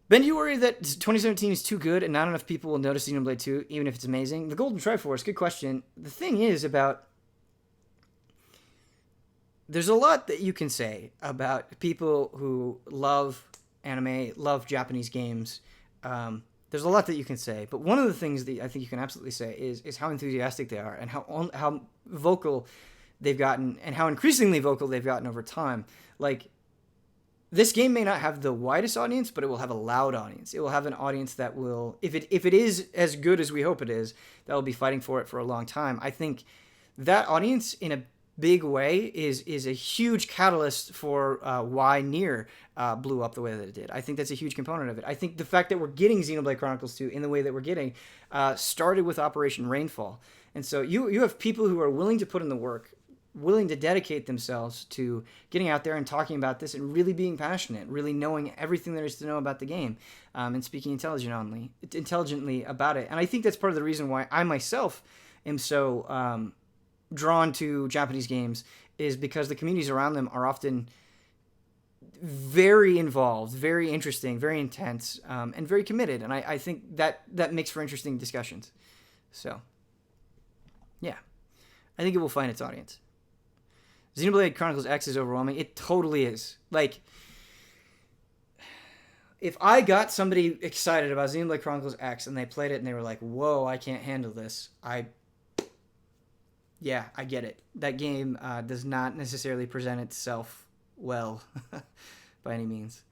Ben, do you worry that 2017 is too good and not enough people will notice Xenoblade 2, even if it's amazing? The Golden Triforce, good question. The thing is about... There's a lot that you can say about people who love anime, love Japanese games. There's a lot that you can say, but one of the things that I think you can absolutely say is how enthusiastic they are and how vocal they've gotten and how increasingly vocal they've gotten over time. Like, this game may not have the widest audience, but it will have a loud audience. It will have an audience that will, if it is as good as we hope it is, that will be fighting for it for a long time. I think that audience, in a big way, is a huge catalyst for why Nier blew up the way that it did. I think that's a huge component of it. I think the fact that we're getting Xenoblade Chronicles 2 in the way that we're getting started with Operation Rainfall. And so you have people who are willing to put in the work, willing to dedicate themselves to getting out there and talking about this and really being passionate, really knowing everything there is to know about the game, and speaking intelligently about it. And I think that's part of the reason why I myself am so drawn to Japanese games, is because the communities around them are often very involved, very interesting, very intense, and very committed. And I think that makes for interesting discussions. So, yeah, I think it will find its audience. Xenoblade Chronicles X is overwhelming. It totally is. Like, if I got somebody excited about Xenoblade Chronicles X and they played it and they were like, whoa, I can't handle this, I get it. That game does not necessarily present itself well by any means.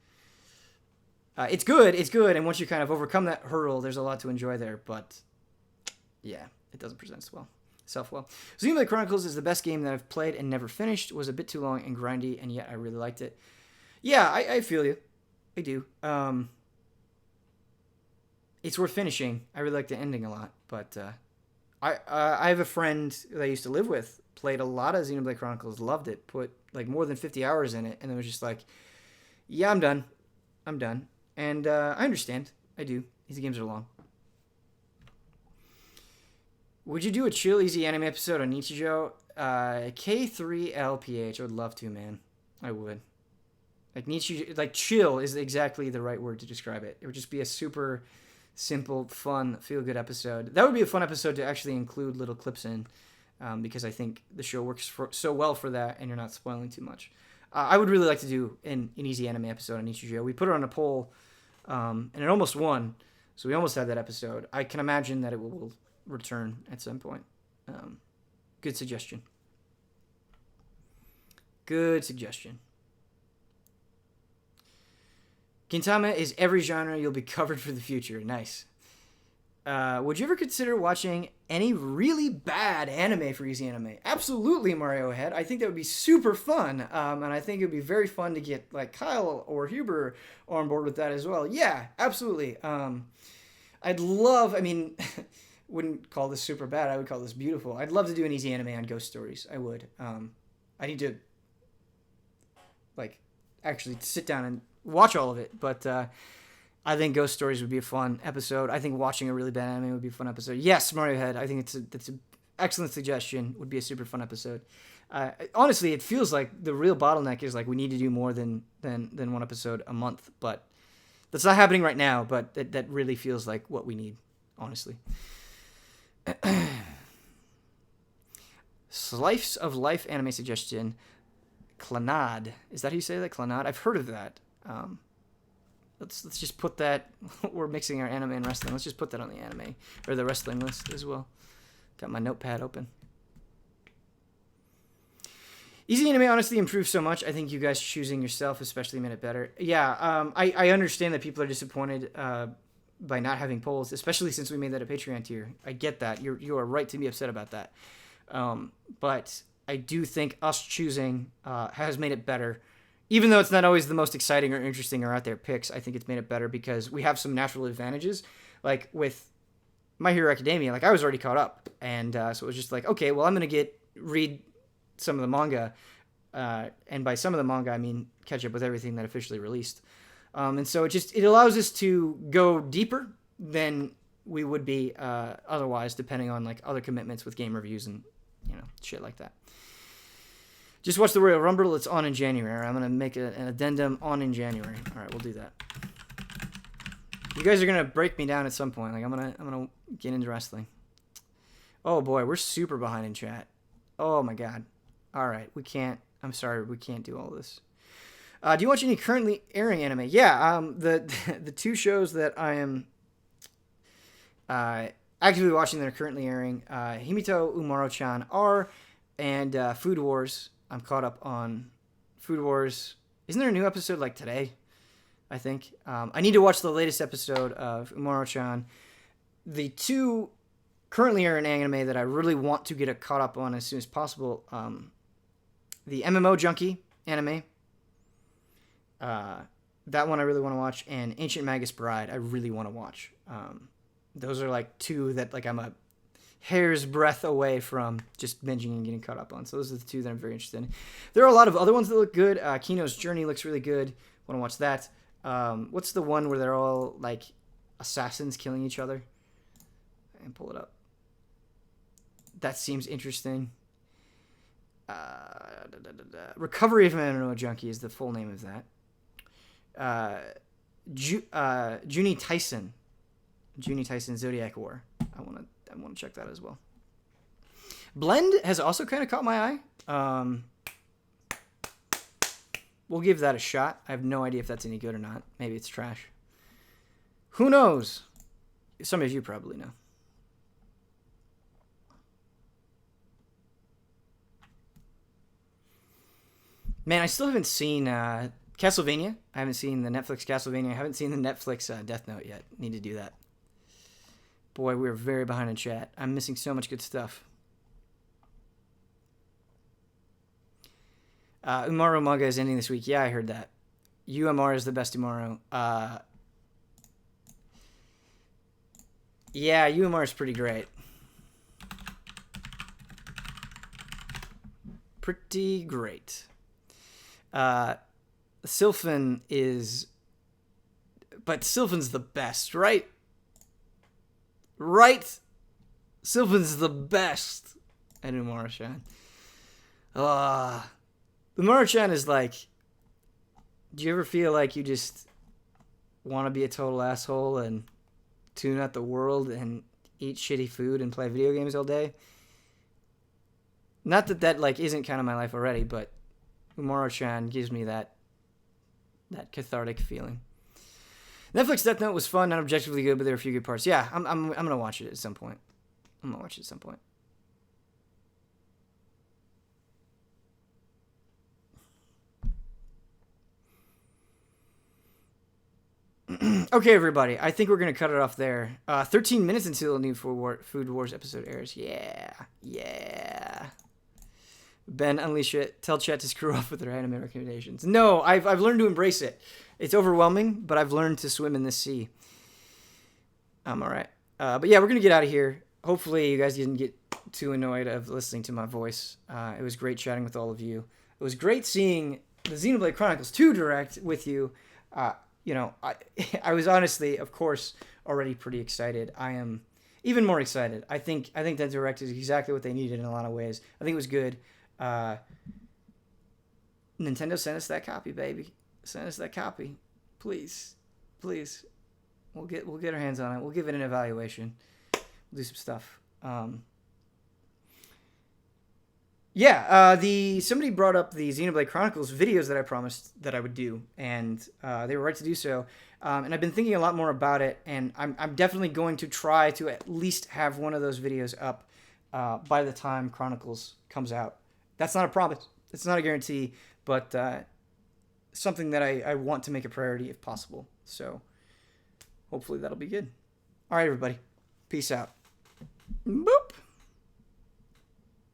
It's good, and once you kind of overcome that hurdle, there's a lot to enjoy there, but yeah, it doesn't present itself well. Xenoblade Chronicles is the best game that I've played and never finished. It was a bit too long and grindy, and yet I really liked it. Yeah, I feel you. I do. It's worth finishing. I really like the ending a lot, but I have a friend that I used to live with, played a lot of Xenoblade Chronicles, loved it, put like more than 50 hours in it, and it was just like, yeah, I'm done. And I understand. I do. These games are long. Would you do a chill, easy anime episode on Nichijou? K3LPH. I would love to, man. I would. Like chill is exactly the right word to describe it. It would just be a super simple, fun, feel-good episode. That would be a fun episode to actually include little clips in, because I think the show works so well for that, and you're not spoiling too much. I would really like to do an easy anime episode on Nichijou. We put it on a poll, and it almost won, so we almost had that episode. I can imagine that it will return at some point. Good suggestion. Gintama is every genre you'll be covered for the future. Nice. Would you ever consider watching any really bad anime for Easy Anime? Absolutely, Mario Head. I think that would be super fun. And I think it would be very fun to get like Kyle or Huber on board with that as well. Yeah, absolutely. I'd love, wouldn't call this super bad. I would call this beautiful. I'd love to do an Easy Anime on Ghost Stories. I would. I need to actually sit down and watch all of it, but I think Ghost Stories would be a fun episode. I think watching a really bad anime would be a fun episode. Yes, Mario Head, I think that's an excellent suggestion. Would be a super fun episode. Honestly, it feels like the real bottleneck is like we need to do more than one episode a month, but That's not happening right now, but that really feels like what we need, honestly. Slice of Life anime suggestion. Clanad. Is that how you say that? Clanad? I've heard of that. Let's just put that. We're mixing our anime and wrestling. Let's just put that on the anime or the wrestling list as well. Got my notepad open. Easy anime honestly improved so much. I think you guys choosing yourself especially made it better. Yeah, I understand that people are disappointed by not having polls, especially since we made that a Patreon tier. I get that. You are right to be upset about that. But I do think us choosing has made it better. Even though it's not always the most exciting or interesting or out there picks, I think it's made it better because we have some natural advantages. Like with My Hero Academia, like I was already caught up. And so it was just like, okay, well, I'm going to read some of the manga. And by some of the manga, I mean catch up with everything that officially released. And so it allows us to go deeper than we would be otherwise, depending on like other commitments with game reviews and shit like that. Just watch the Royal Rumble. It's on in January. I'm gonna make an addendum on in January. All right, we'll do that. You guys are gonna break me down at some point. Like I'm gonna get into wrestling. Oh boy, we're super behind in chat. Oh my god. All right, we can't. I'm sorry, we can't do all this. Do you watch any currently airing anime? Yeah, the two shows that I am actively watching that are currently airing, Himito Umaro-chan R and Food Wars. I'm caught up on Food Wars. Isn't there a new episode like today? I think. I need to watch the latest episode of Umaro-chan. The two currently airing anime that I really want to get caught up on as soon as possible. The MMO Junkie anime. That one I really want to watch. And Ancient Magus Bride I really want to watch. Those are like two that like I'm a hair's breadth away from just binging and getting caught up on. So those are the two that I'm very interested in. There are a lot of other ones that look good. Kino's Journey looks really good. Want to watch that. What's the one where they're all like assassins killing each other? And pull it up. That seems interesting. Recovery of an MMO Junkie is the full name of that. Junie Tyson Zodiac War. I want to check that as well. Blend has also kind of caught my eye. We'll give that a shot. I have no idea if that's any good or not. Maybe it's trash. Who knows? Some of you probably know. Man, I still haven't seen Castlevania. I haven't seen the Netflix Castlevania. I haven't seen the Netflix Death Note yet. Need to do that. Boy, we're very behind in chat. I'm missing so much good stuff. Umaru manga is ending this week. Yeah, I heard that. UMR is the best Umaru. Yeah, UMR is pretty great. Pretty great. Sylphin is... But Sylphin's the best, right? Right? Sylphin's the best at Umaru-chan. Umaru-chan is like... Do you ever feel like you just want to be a total asshole and tune out the world and eat shitty food and play video games all day? Not that like isn't kind of my life already, but Umaru-chan gives me that cathartic feeling. Netflix Death Note was fun, not objectively good, but there were a few good parts. Yeah, I'm gonna watch it at some point. Okay, everybody. I think we're going to cut it off there. 13 minutes until a new Food Wars episode airs. Yeah. Ben, unleash it. Tell chat to screw off with their anime recommendations. No, I've learned to embrace it. It's overwhelming, but I've learned to swim in this sea. I'm all right. But yeah, we're going to get out of here. Hopefully you guys didn't get too annoyed of listening to my voice. It was great chatting with all of you. It was great seeing the Xenoblade Chronicles 2 Direct with you. I was honestly, of course, already pretty excited. I am even more excited. I think that Direct is exactly what they needed in a lot of ways. I think it was good. Nintendo, send us that copy, baby. Send us that copy. Please. please. We'll get our hands on it. We'll give it an evaluation. We'll do some stuff. Somebody brought up the Xenoblade Chronicles videos that I promised that I would do, and they were right to do so. And I've been thinking a lot more about it, and I'm definitely going to try to at least have one of those videos up by the time Chronicles comes out. That's not a promise. It's not a guarantee, but something that I want to make a priority if possible. So hopefully that'll be good. All right, everybody. Peace out. Boop.